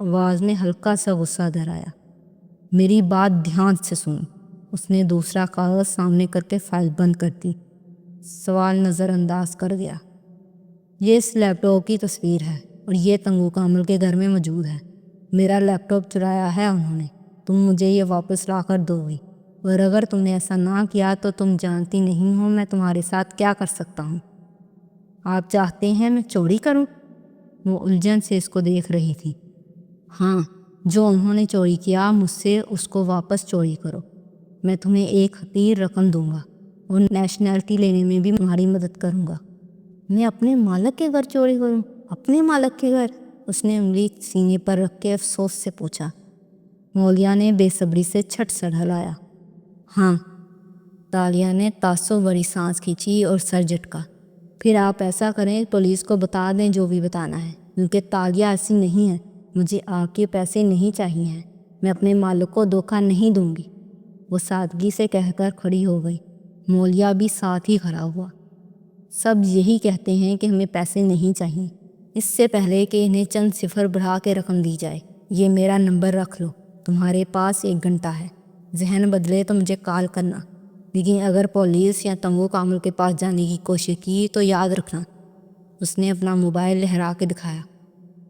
آواز میں ہلکا سا غصہ در آیا۔ میری بات دھیان سے سن۔ اس نے دوسرا کاغذ سامنے کر کے فائل بند کر دی۔ سوال نظر انداز کر دیا۔ یہ اس لیپ ٹاپ کی تصویر ہے اور یہ تنگو کامل کے گھر میں موجود ہے۔ میرا لیپ ٹاپ چرایا ہے انہوں نے۔ تم مجھے یہ واپس لا کر دو گی، اور اگر تم نے ایسا نہ کیا تو تم جانتی نہیں ہو میں تمہارے ساتھ کیا کر سکتا ہوں۔ آپ چاہتے ہیں میں چوری کروں؟ وہ الجھن سے اس کو دیکھ رہی تھی۔ ہاں، جو انہوں نے چوری کیا مجھ سے اس کو واپس چوری کرو۔ میں تمہیں ایک حقیر رقم دوں گا اور نیشنلٹی لینے میں بھی تمہاری مدد کروں گا۔ میں اپنے مالک کے گھر چوری کروں؟ اپنے مالک کے گھر؟ اس نے انگلی سینے پر رکھ کے افسوس سے پوچھا۔ مولیا نے بے صبری سے چھٹ سر ہلایا۔ ہاں۔ تالیہ نے تعصب بڑی سانس کھینچی اور سر جھٹکا۔ پھر آپ ایسا کریں، پولیس کو بتا دیں جو بھی بتانا ہے، کیونکہ تالیہ ایسی نہیں ہے۔ مجھے آپ کے پیسے نہیں چاہیے ہیں۔ میں اپنے مالک کو دھوکہ نہیں دوں گی۔ وہ سادگی سے کہہ کر کھڑی ہو گئی۔ مولیا بھی ساتھ ہی کھڑا ہوا۔ سب یہی کہتے ہیں کہ ہمیں پیسے نہیں چاہیے، اس سے پہلے کہ انہیں چند صفر بڑھا کے رقم دی جائے۔ یہ میرا نمبر رکھ لو، تمہارے پاس 1 گھنٹہ ہے۔ ذہن بدلے تو مجھے کال کرنا، لیکن اگر پولیس یا تنگو کامل کے پاس جانے کی کوشش کی تو یاد رکھنا۔ اس نے اپنا موبائل لہرا کے دکھایا۔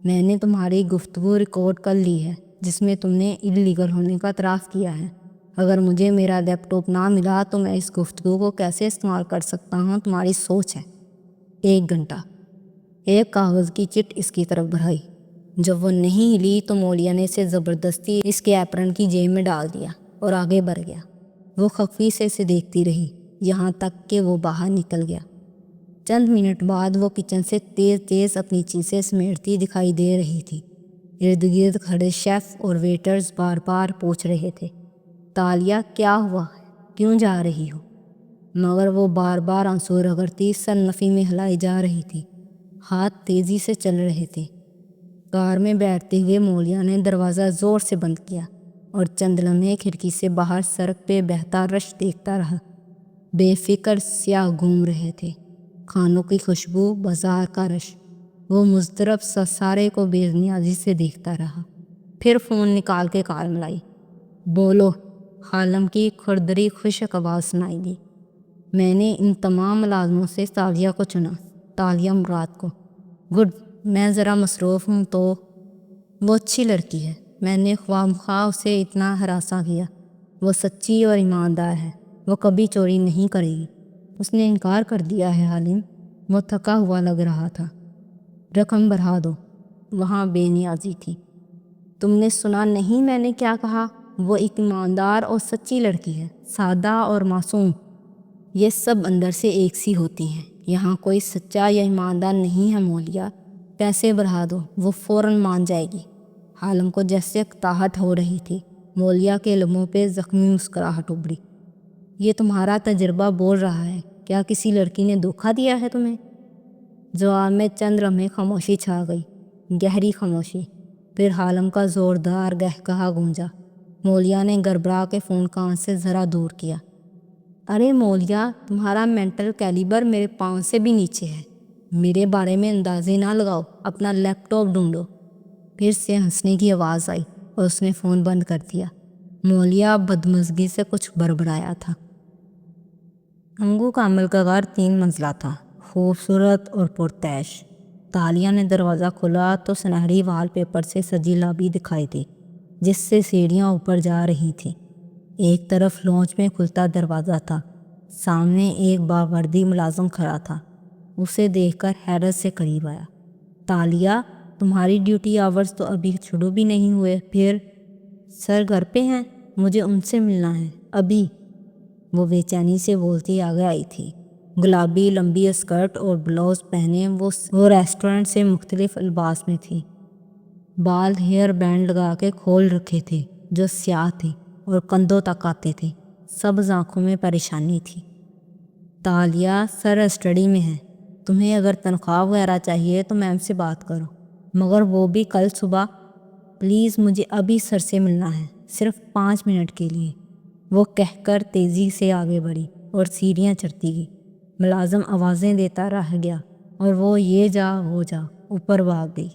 میں نے تمہاری گفتگو ریکارڈ کر لی ہے جس میں تم نے اللیگل ہونے کا اعتراف کیا ہے۔ اگر مجھے میرا لیپ ٹاپ نہ ملا تو میں اس گفتگو کو کیسے استعمال کر سکتا ہوں تمہاری سوچ ہے۔ 1 گھنٹہ۔ ایک کاغذ کی چٹ اس کی طرف بڑھائی۔ جب وہ نہیں ہلی تو مولیا نے اسے زبردستی اس کے ایپرن کی جیب میں ڈال دیا اور آگے بڑھ گیا۔ وہ خفی سے اسے دیکھتی رہی یہاں تک کہ وہ باہر نکل گیا۔ چند منٹ بعد وہ کچن سے تیز تیز اپنی چیزیں سمیٹتی دکھائی دے رہی تھی۔ ارد گرد کھڑے شیف اور ویٹرز بار بار پوچھ رہے تھے، تالیہ کیا ہوا ہے؟ کیوں جا رہی ہو؟ مگر وہ بار بار آنسو رگڑتی سر نفی میں ہلائی جا رہی تھی۔ ہاتھ تیزی سے چل رہے تھے۔ کار میں بیٹھتے ہوئے مولیا نے دروازہ زور سے بند کیا اور چند لمحے کھڑکی سے باہر سڑک پہ بہتا رش دیکھتا رہا۔ بے فکر سیاح گھوم رہے تھے، کھانوں کی خوشبو، بازار کا رش۔ وہ مضطرب سا سارے کو بے نیازی سے دیکھتا رہا۔ پھر فون نکال کے کال ملائی۔ بولو، خالم کی کھردری خشک آواز سنائی دی۔ میں نے ان تمام ملازموں سے تالیہ کو چنا، تالیہ مراد کو۔ گڈ، میں ذرا مصروف ہوں تو وہ اچھی لڑکی ہے، میں نے خواہ مخواہ اسے اتنا ہراساں کیا۔ وہ سچی اور ایماندار ہے، وہ کبھی چوری نہیں کرے گی۔ اس نے انکار کر دیا ہے حالم، وہ تھکا ہوا لگ رہا تھا۔ رقم بڑھا دو، وہاں بے نیازی تھی۔ تم نے سنا نہیں میں نے کیا کہا؟ وہ ایک ایماندار اور سچی لڑکی ہے، سادہ اور معصوم۔ یہ سب اندر سے ایک سی ہوتی ہیں، یہاں کوئی سچا یا ایماندار نہیں ہے مولیا۔ پیسے بڑھا دو، وہ فوراً مان جائے گی۔ حالم کو جیسے اکتاہٹ ہو رہی تھی۔ مولیا کے لبوں پہ زخمی مسکراہٹ ابھری۔ یہ تمہارا تجربہ بول رہا ہے، کیا کسی لڑکی نے دھوکہ دیا ہے تمہیں؟ جواب میں چند لمحے خاموشی چھا گئی، گہری خاموشی۔ پھر حالم کا زوردار قہقہا گونجا۔ مولیا نے گڑبڑا کے فون کان سے ذرا دور کیا۔ ارے مولیا، تمہارا مینٹل کیلیبر میرے پاؤں سے بھی نیچے ہے۔ میرے بارے میں اندازے نہ لگاؤ، اپنا لیپ ٹاپ ڈھونڈو۔ پھر سے ہنسنے کی آواز آئی اور اس نے فون بند کر دیا۔ مولیا بدمزگی سے کچھ بڑبڑایا تھا۔ تنگو کامل کا گھر 3 منزلہ تھا، خوبصورت اور پرتعیش۔ تالیہ نے دروازہ کھولا تو سنہری وال پیپر سے سجی لابی دکھائی دی جس سے سیڑھیاں اوپر جا رہی تھیں۔ ایک طرف لانچ میں کھلتا دروازہ تھا، سامنے ایک باوردی ملازم کھڑا تھا۔ اسے دیکھ کر حیرت سے قریب آیا۔ تالیہ، تمہاری ڈیوٹی آورز تو ابھی شروع بھی نہیں ہوئے۔ پھر سر گھر پہ ہیں، مجھے ان سے ملنا ہے ابھی۔ وہ بے چینی سے بولتی آگے آئی تھی۔ گلابی لمبی اسکرٹ اور بلاؤز پہنے وہ ریسٹورنٹ سے مختلف الباس میں تھی۔ بال ہیئر بینڈ لگا کے کھول رکھے تھے جو سیاہ تھے اور کندھوں تک آتے تھے۔ سبز آنکھوں میں پریشانی تھی۔ تالیہ، سر اسٹڈی میں ہے، تمہیں اگر تنخواہ وغیرہ چاہیے تو میم سے بات کرو، مگر وہ بھی کل صبح۔ پلیز مجھے ابھی سر سے ملنا ہے، صرف 5 منٹ کے لیے۔ وہ کہہ کر تیزی سے آگے بڑھی اور سیڑھیاں چڑھتی گئی۔ ملازم آوازیں دیتا رہ گیا اور وہ یہ جا وہ جا اوپر بھاگ گئی۔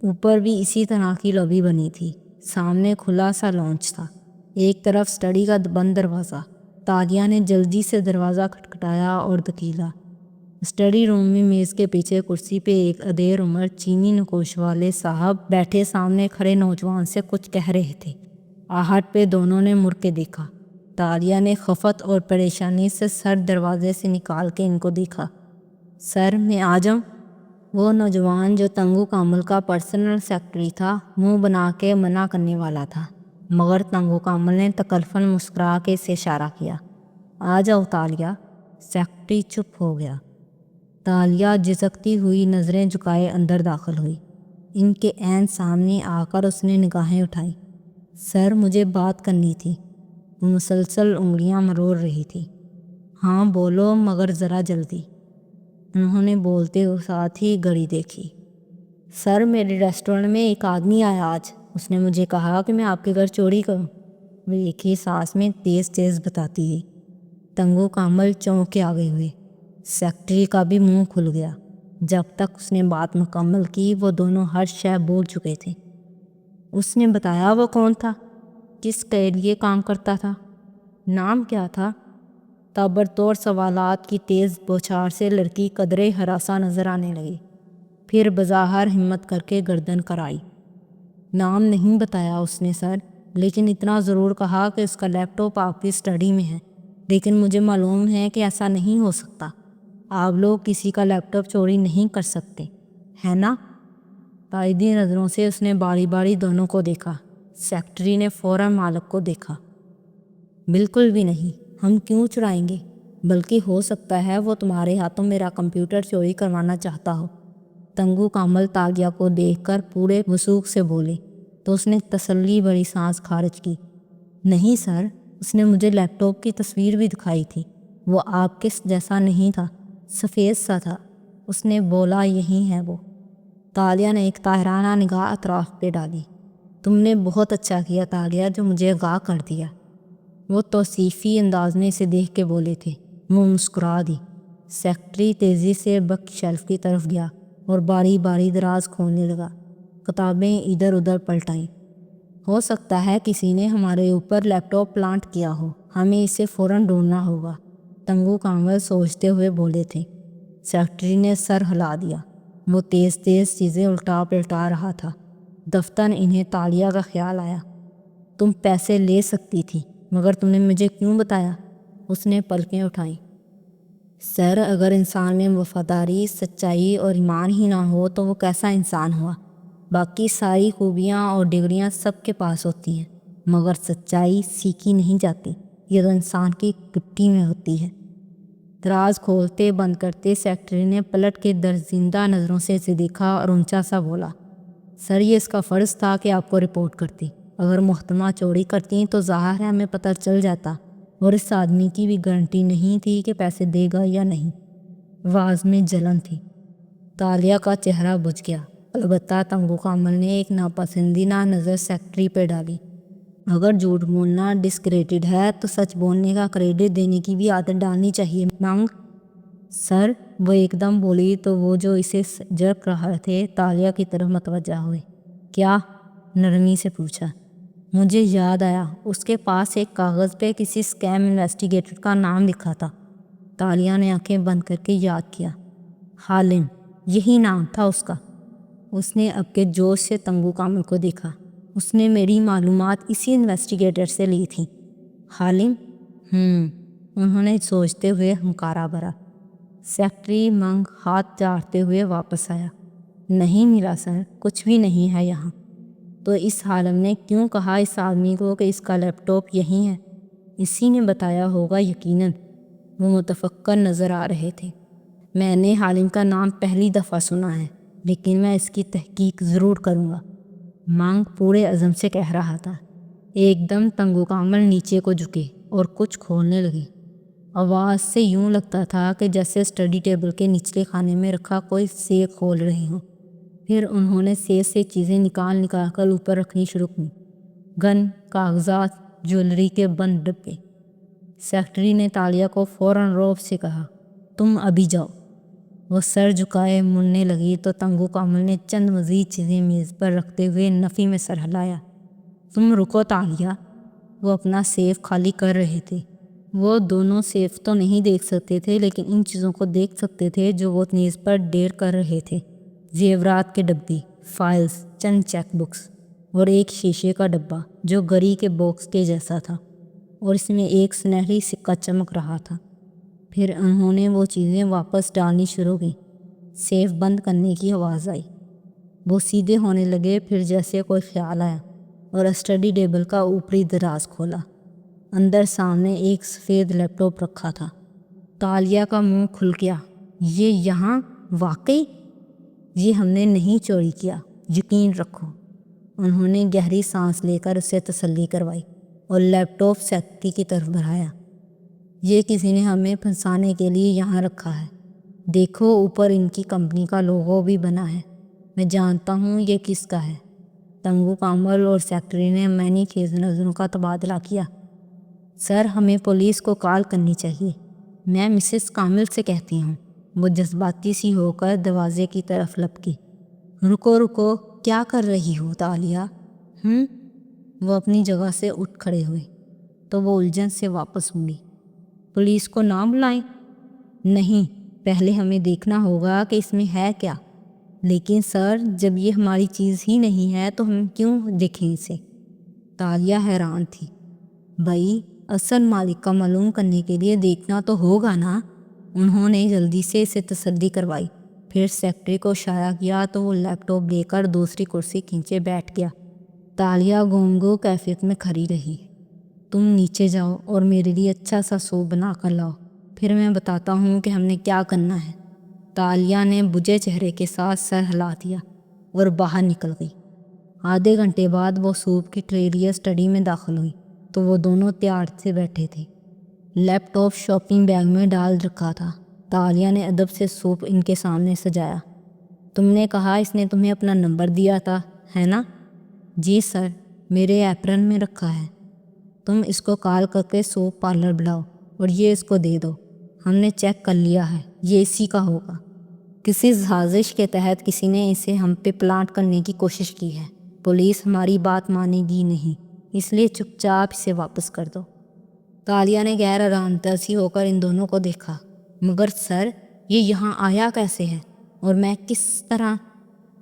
اوپر بھی اسی طرح کی لابی بنی تھی، سامنے کھلا سا لانچ تھا، ایک طرف اسٹڈی کا بند دروازہ۔ تالیہ نے جلدی سے دروازہ کھٹکھٹایا اور دکھیلا۔ اسٹڈی روم میں میز کے پیچھے کرسی پہ ایک ادھیڑ عمر چینی نقوش والے صاحب بیٹھے سامنے کھڑے نوجوان سے کچھ کہہ رہے تھے۔ آہٹ پہ دونوں نے مڑ کے دیکھا۔ تالیہ نے خفت اور پریشانی سے سر دروازے سے نکال کے ان کو دیکھا۔ سر، میں آ جاؤں؟ وہ نوجوان جو تنگو کامل کا پرسنل سیکرٹری تھا منہ بنا کے منع کرنے والا تھا، مگر تنگو کامل نے تکلفاً مسکرا کے اسے اشارہ کیا۔ آ جاؤ تالیہ۔ سیکرٹری چپ ہو گیا۔ تالیہ جھجکتی ہوئی نظریں جھکائے اندر داخل ہوئی۔ ان کے عین سامنے آ کر اس نے نگاہیں اٹھائیں۔ سر، مجھے بات کرنی تھی۔ وہ مسلسل انگلیاں مروڑ رہی تھی۔ ہاں بولو، مگر ذرا جلدی۔ انہوں نے بولتے ہوئے ساتھ ہی گھڑی دیکھی۔ سر، میرے ریسٹورنٹ میں ایک آدمی آیا آج، اس نے مجھے کہا کہ میں آپ کے گھر چوری کروں، وہ ایک ہی سانس میں تیز تیز بتاتی ہے۔ تنگو کامل چونک کے آگے ہوئے۔ سیکرٹری کا بھی منہ کھل گیا۔ جب تک اس نے بات مکمل کی وہ دونوں ہر شے بول چکے تھے۔ اس نے بتایا وہ کون تھا، کس کے لیے کام کرتا تھا، نام کیا تھا؟ تابڑتوڑ سوالات کی تیز بوچھار سے لڑکی قدرے ہراساں نظر آنے لگی، پھر بظاہر ہمت کر کے گردن کرائی۔ نام نہیں بتایا اس نے سر، لیکن اتنا ضرور کہا کہ اس کا لیپ ٹاپ آپ کی اسٹڈی میں ہے، لیکن مجھے معلوم ہے کہ ایسا نہیں ہو سکتا، آپ لوگ کسی کا لیپ ٹاپ چوری نہیں کر سکتے، ہے نا؟ تائیدی نظروں سے اس نے باری باری دونوں کو دیکھا۔ سیکرٹری نے فوراً مالک کو دیکھا۔ بالکل بھی نہیں، ہم کیوں چرائیں گے؟ بلکہ ہو سکتا ہے وہ تمہارے ہاتھوں میرا کمپیوٹر چوری کروانا چاہتا ہو۔ تنگو کامل تالیہ کو دیکھ کر پورے وثوق سے بولے تو اس نے تسلی بھری سانس خارج کی۔ نہیں سر، اس نے مجھے لیپ ٹاپ کی تصویر بھی دکھائی تھی، وہ آپ کے جیسا نہیں تھا، سفید سا تھا، اس نے بولا یہی ہے وہ۔ تالیہ نے ایک طاہرانہ نگاہ اطراف پہ ڈالی۔ تم نے بہت اچھا کیا تالیہ جو مجھے آگاہ کر دیا، وہ توصیفی انداز میں اسے دیکھ کے بولے تھے۔ وہ مسکرا دی۔ سیکرٹری تیزی سے بک شیلف کی طرف گیا اور باری باری دراز کھولنے لگا، کتابیں ادھر ادھر پلٹائیں۔ ہو سکتا ہے کسی نے ہمارے اوپر لیپ ٹاپ پلانٹ کیا ہو، ہمیں اسے فوراً ڈھونڈنا ہوگا، تنگو کامل سوچتے ہوئے بولے تھے۔ سیکرٹری نے سر ہلا دیا۔ وہ تیز تیز چیزیں الٹا پلٹا رہا تھا۔ دفتر انہیں تالیہ کا خیال آیا۔ تم پیسے لے سکتی تھی، مگر تم نے مجھے کیوں بتایا؟ اس نے پلکیں اٹھائیں۔ سر، اگر انسان میں وفاداری، سچائی اور ایمان ہی نہ ہو تو وہ کیسا انسان ہوا؟ باقی ساری خوبیاں اور ڈگریاں سب کے پاس ہوتی ہیں، مگر سچائی سیکھی نہیں جاتی، یہ تو انسان کی گٹی میں ہوتی ہے۔ دراز کھولتے بند کرتے سیکرٹری نے پلٹ کے درزندہ نظروں سے اسے دیکھا اور اونچا سا بولا، سر یہ اس کا فرض تھا کہ آپ کو رپورٹ کرتی، اگر محترمہ چوری کرتی تو ظاہر ہے ہمیں پتہ چل جاتا، اور اس آدمی کی بھی گارنٹی نہیں تھی کہ پیسے دے گا یا نہیں۔ آواز میں جلن تھی۔ تالیہ کا چہرہ بجھ گیا، البتہ تنگو کامل نے ایک ناپسندیدہ نظر سیکرٹری پہ ڈالی۔ اگر جھوٹ بولنا ڈسکریڈٹ ہے تو سچ بولنے کا کریڈٹ دینے کی بھی عادت ڈالنی چاہیے مانگ۔ سر، وہ ایک دم بولی تو وہ جو اسے جھڑک رہے تھے تالیہ کی طرف متوجہ ہوئے۔ کیا؟ نرمی سے پوچھا۔ مجھے یاد آیا، اس کے پاس ایک کاغذ پہ کسی اسکیم انویسٹیگیٹر کا نام لکھا تھا۔ تالیہ نے آنکھیں بند کر کے یاد کیا۔ حالم، یہی نام تھا اس کا۔ اس نے اب کے جوش سے تنگو کامل کو دیکھا۔ اس نے میری معلومات اسی انویسٹیگیٹر سے لی تھی۔ حالم؟ انہوں نے سوچتے ہوئے ہنکارا بھرا۔ سیکرٹری منگ ہاتھ جاڑتے ہوئے واپس آیا۔ نہیں ملا سر، کچھ بھی نہیں ہے یہاں۔ تو اس حالم نے کیوں کہا اس آدمی کو کہ اس کا لیپ ٹاپ یہیں ہے؟ اسی نے بتایا ہوگا یقیناً۔ وہ متفکر نظر آ رہے تھے۔ میں نے حالم کا نام پہلی دفعہ سنا ہے، لیکن میں اس کی تحقیق ضرور کروں گا، مانگ پورے عزم سے کہہ رہا تھا۔ ایک دم تنگو کامل نیچے کو جھکے اور کچھ کھولنے لگے۔ آواز سے یوں لگتا تھا کہ جیسے اسٹڈی ٹیبل کے نچلے خانے میں رکھا کوئی سیف کھول رہے ہوں۔ پھر انہوں نے سیف سے چیزیں نکال کر اوپر رکھنی شروع کی، گن، کاغذات، جویلری کے بند ڈبے۔ سیکرٹری نے تالیہ کو فوراً رعب سے کہا، تم ابھی جاؤ۔ وہ سر جھکائے مڑنے لگی تو تنگو کامل نے چند مزید چیزیں میز پر رکھتے ہوئے نفی میں سر ہلایا۔ تم رکو تالیہ، وہ اپنا سیف خالی کر رہے تھے۔ وہ دونوں سیف تو نہیں دیکھ سکتے تھے لیکن ان چیزوں کو دیکھ سکتے تھے جو وہ میز پر ڈھیر کر رہے تھے۔ زیورات کے ڈبے، فائلز، چند چیک بکس اور ایک شیشے کا ڈبہ جو گری کے باکس کے جیسا تھا اور اس میں ایک سنہری سکہ چمک رہا تھا۔ پھر انہوں نے وہ چیزیں واپس ڈالنی شروع کی۔ سیف بند کرنے کی آواز آئی۔ وہ سیدھے ہونے لگے، پھر جیسے کوئی خیال آیا اور اسٹڈی ٹیبل کا اوپری دراز کھولا۔ اندر سامنے ایک سفید لیپ ٹاپ رکھا تھا۔ تالیہ کا منہ کھل گیا۔ یہ یہاں واقعی؟ یہ ہم نے نہیں چوری کیا، یقین رکھو۔ انہوں نے گہری سانس لے کر اسے تسلی کروائی اور لیپ ٹاپ سیکرٹری کی طرف بڑھایا۔ یہ کسی نے ہمیں پھنسانے کے لیے یہاں رکھا ہے۔ دیکھو، اوپر ان کی کمپنی کا لوگو بھی بنا ہے۔ میں جانتا ہوں یہ کس کا ہے۔ تنگو کامل اور سیکرٹری نے معنی خیز نظروں کا تبادلہ کیا۔ سر، ہمیں پولیس کو کال کرنی چاہیے، میں مسز کامل سے کہتی ہوں۔ وہ جذباتی سی ہو کر دروازے کی طرف لپکی۔ رکو رکو، کیا کر رہی ہو تالیہ؟ وہ اپنی جگہ سے اٹھ کھڑے ہوئے تو وہ الجھن سے واپس مڑی۔ پولیس کو نہ بلائیں؟ نہیں، پہلے ہمیں دیکھنا ہوگا کہ اس میں ہے کیا۔ لیکن سر، جب یہ ہماری چیز ہی نہیں ہے تو ہم کیوں دیکھیں اسے؟ تالیہ حیران تھی۔ بھائی، اصل مالک کا معلوم کرنے کے لیے دیکھنا تو ہوگا نا۔ انہوں نے جلدی سے اسے تسلی کروائی۔ پھر سیکرٹری کو اشارہ کیا تو وہ لیپ ٹاپ لے کر دوسری کرسی کھینچے بیٹھ گیا۔ تالیہ گونگو کیفیت میں کھڑی رہی۔ تم نیچے جاؤ اور میرے لیے اچھا سا سوپ بنا کر لاؤ، پھر میں بتاتا ہوں کہ ہم نے کیا کرنا ہے۔ تالیہ نے بجھے چہرے کے ساتھ سر ہلا دیا اور باہر نکل گئی۔ آدھے گھنٹے بعد وہ سوپ کی ٹرے لیے اسٹڈی میں داخل ہوئی تو وہ دونوں تیار سے بیٹھے تھے۔ لیپ ٹاپ شاپنگ بیگ میں ڈال رکھا تھا۔ تالیہ نے ادب سے سوپ ان کے سامنے سجایا۔ تم نے کہا اس نے تمہیں اپنا نمبر دیا تھا، ہے نا؟ جی سر، میرے ایپرن میں رکھا ہے۔ تم اس کو کال کر کے سوپ پارلر بلاؤ اور یہ اس کو دے دو۔ ہم نے چیک کر لیا ہے، یہ اسی کا ہوگا۔ کسی سازش کے تحت کسی نے اسے ہم پہ پلانٹ کرنے کی کوشش کی ہے۔ پولیس ہماری بات مانے گی نہیں، اس لیے چپ چاپ اسے واپس کر دو۔ تالیہ نے غیر آرامدہ سی ہو کر ان دونوں کو دیکھا۔ مگر سر، یہ یہاں آیا کیسے ہے اور میں کس طرح؟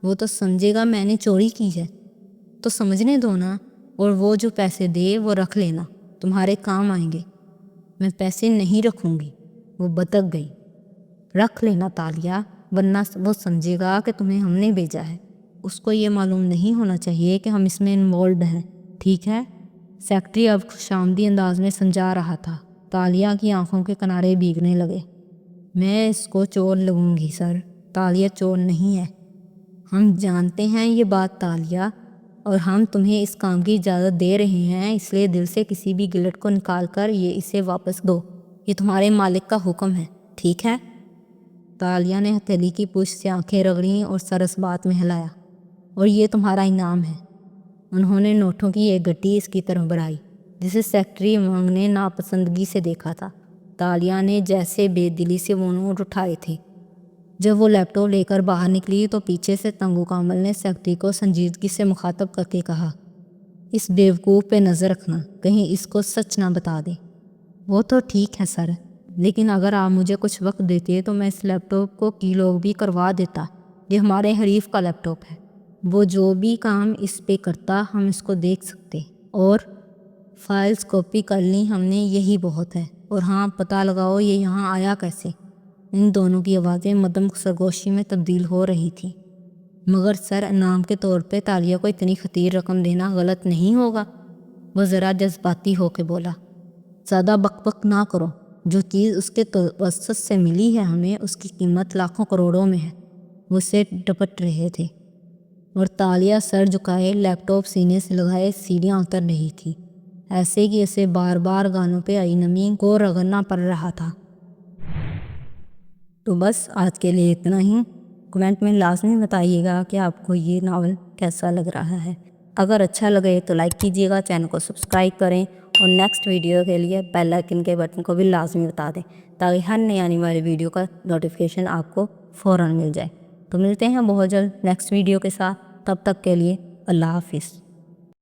وہ تو سمجھے گا میں نے چوری کی ہے۔ تو سمجھنے دو نا، اور وہ جو پیسے دے وہ رکھ لینا، تمہارے کام آئیں گے۔ میں پیسے نہیں رکھوں گی، وہ بتک گئی۔ رکھ لینا تالیہ، ورنہ وہ سمجھے گا کہ تمہیں ہم نے بھیجا ہے۔ اس کو یہ معلوم نہیں ہونا چاہیے کہ ہم اس میں انوالوڈ ہیں، ٹھیک ہے؟ سیکرٹری اب خوشامدی انداز میں سمجھا رہا تھا۔ تالیہ کی آنکھوں کے کنارے بھیگنے لگے۔ میں اس کو چور لگوں گی سر، تالیہ چور نہیں ہے۔ ہم جانتے ہیں یہ بات تالیہ، اور ہم تمہیں اس کام کی اجازت دے رہے ہیں، اس لیے دل سے کسی بھی گلٹ کو نکال کر اسے واپس دو۔ یہ تمہارے مالک کا حکم ہے، ٹھیک ہے؟ تالیہ نے ہتھیلی کی پشت سے آنکھیں رگڑیں اور سر اس بات میں ہلایا۔ اور یہ تمہارا انعام ہے۔ انہوں نے نوٹوں کی ایک گٹی اس کی طرف بڑھائی جسے سیکرٹری وانگ نے ناپسندگی سے دیکھا تھا۔ تالیہ نے جیسے بے دلی سے وہ نوٹ اٹھائے تھے۔ جب وہ لیپ ٹاپ لے کر باہر نکلی تو پیچھے سے تنگو کامل نے سیکرٹری کو سنجیدگی سے مخاطب کر کے کہا، اس بیوقوف پہ نظر رکھنا، کہیں اس کو سچ نہ بتا دے۔ وہ تو ٹھیک ہے سر، لیکن اگر آپ مجھے کچھ وقت دیتے تو میں اس لیپ ٹاپ کو کی لوگ بھی کروا دیتا۔ یہ ہمارے حریف کا لیپ ٹاپ ہے، وہ جو بھی کام اس پہ کرتا ہم اس کو دیکھ سکتے اور فائلز کاپی کر لیں ہم نے، یہی بہت ہے۔ اور ہاں، پتہ لگاؤ یہ یہاں آیا کیسے۔ ان دونوں کی آوازیں مدم سرگوشی میں تبدیل ہو رہی تھیں۔ مگر سر، انعام کے طور پہ تالیہ کو اتنی خطیر رقم دینا غلط نہیں ہوگا؟ وہ ذرا جذباتی ہو کے بولا۔ زیادہ بک بک نہ کرو، جو چیز اس کے توسط سے ملی ہے ہمیں، اس کی قیمت لاکھوں کروڑوں میں ہے۔ وہ اسے ڈپٹ رہے تھے اور تالیہ سر جھکائے لیپ ٹاپ سینے سے لگائے سیڑھیاں اتر رہی تھی، ایسے کہ اسے بار بار گانوں پہ آئی نمی کو رگڑنا پڑ رہا تھا۔ تو بس آج کے لیے اتنا ہی۔ کمنٹ میں لازمی بتائیے گا کہ آپ کو یہ ناول کیسا لگ رہا ہے۔ اگر اچھا لگے تو لائک کیجیے گا، چینل کو سبسکرائب کریں اور نیکسٹ ویڈیو کے لیے بیل آئکن کے بٹن کو بھی لازمی بتا دیں تاکہ ہر نئی آنے والی ویڈیو کا نوٹیفیکیشن آپ کو فوراً مل جائے۔ تو ملتے ہیں بہت جلد نیکسٹ ویڈیو کے ساتھ، تب تک کے لیے اللہ حافظ۔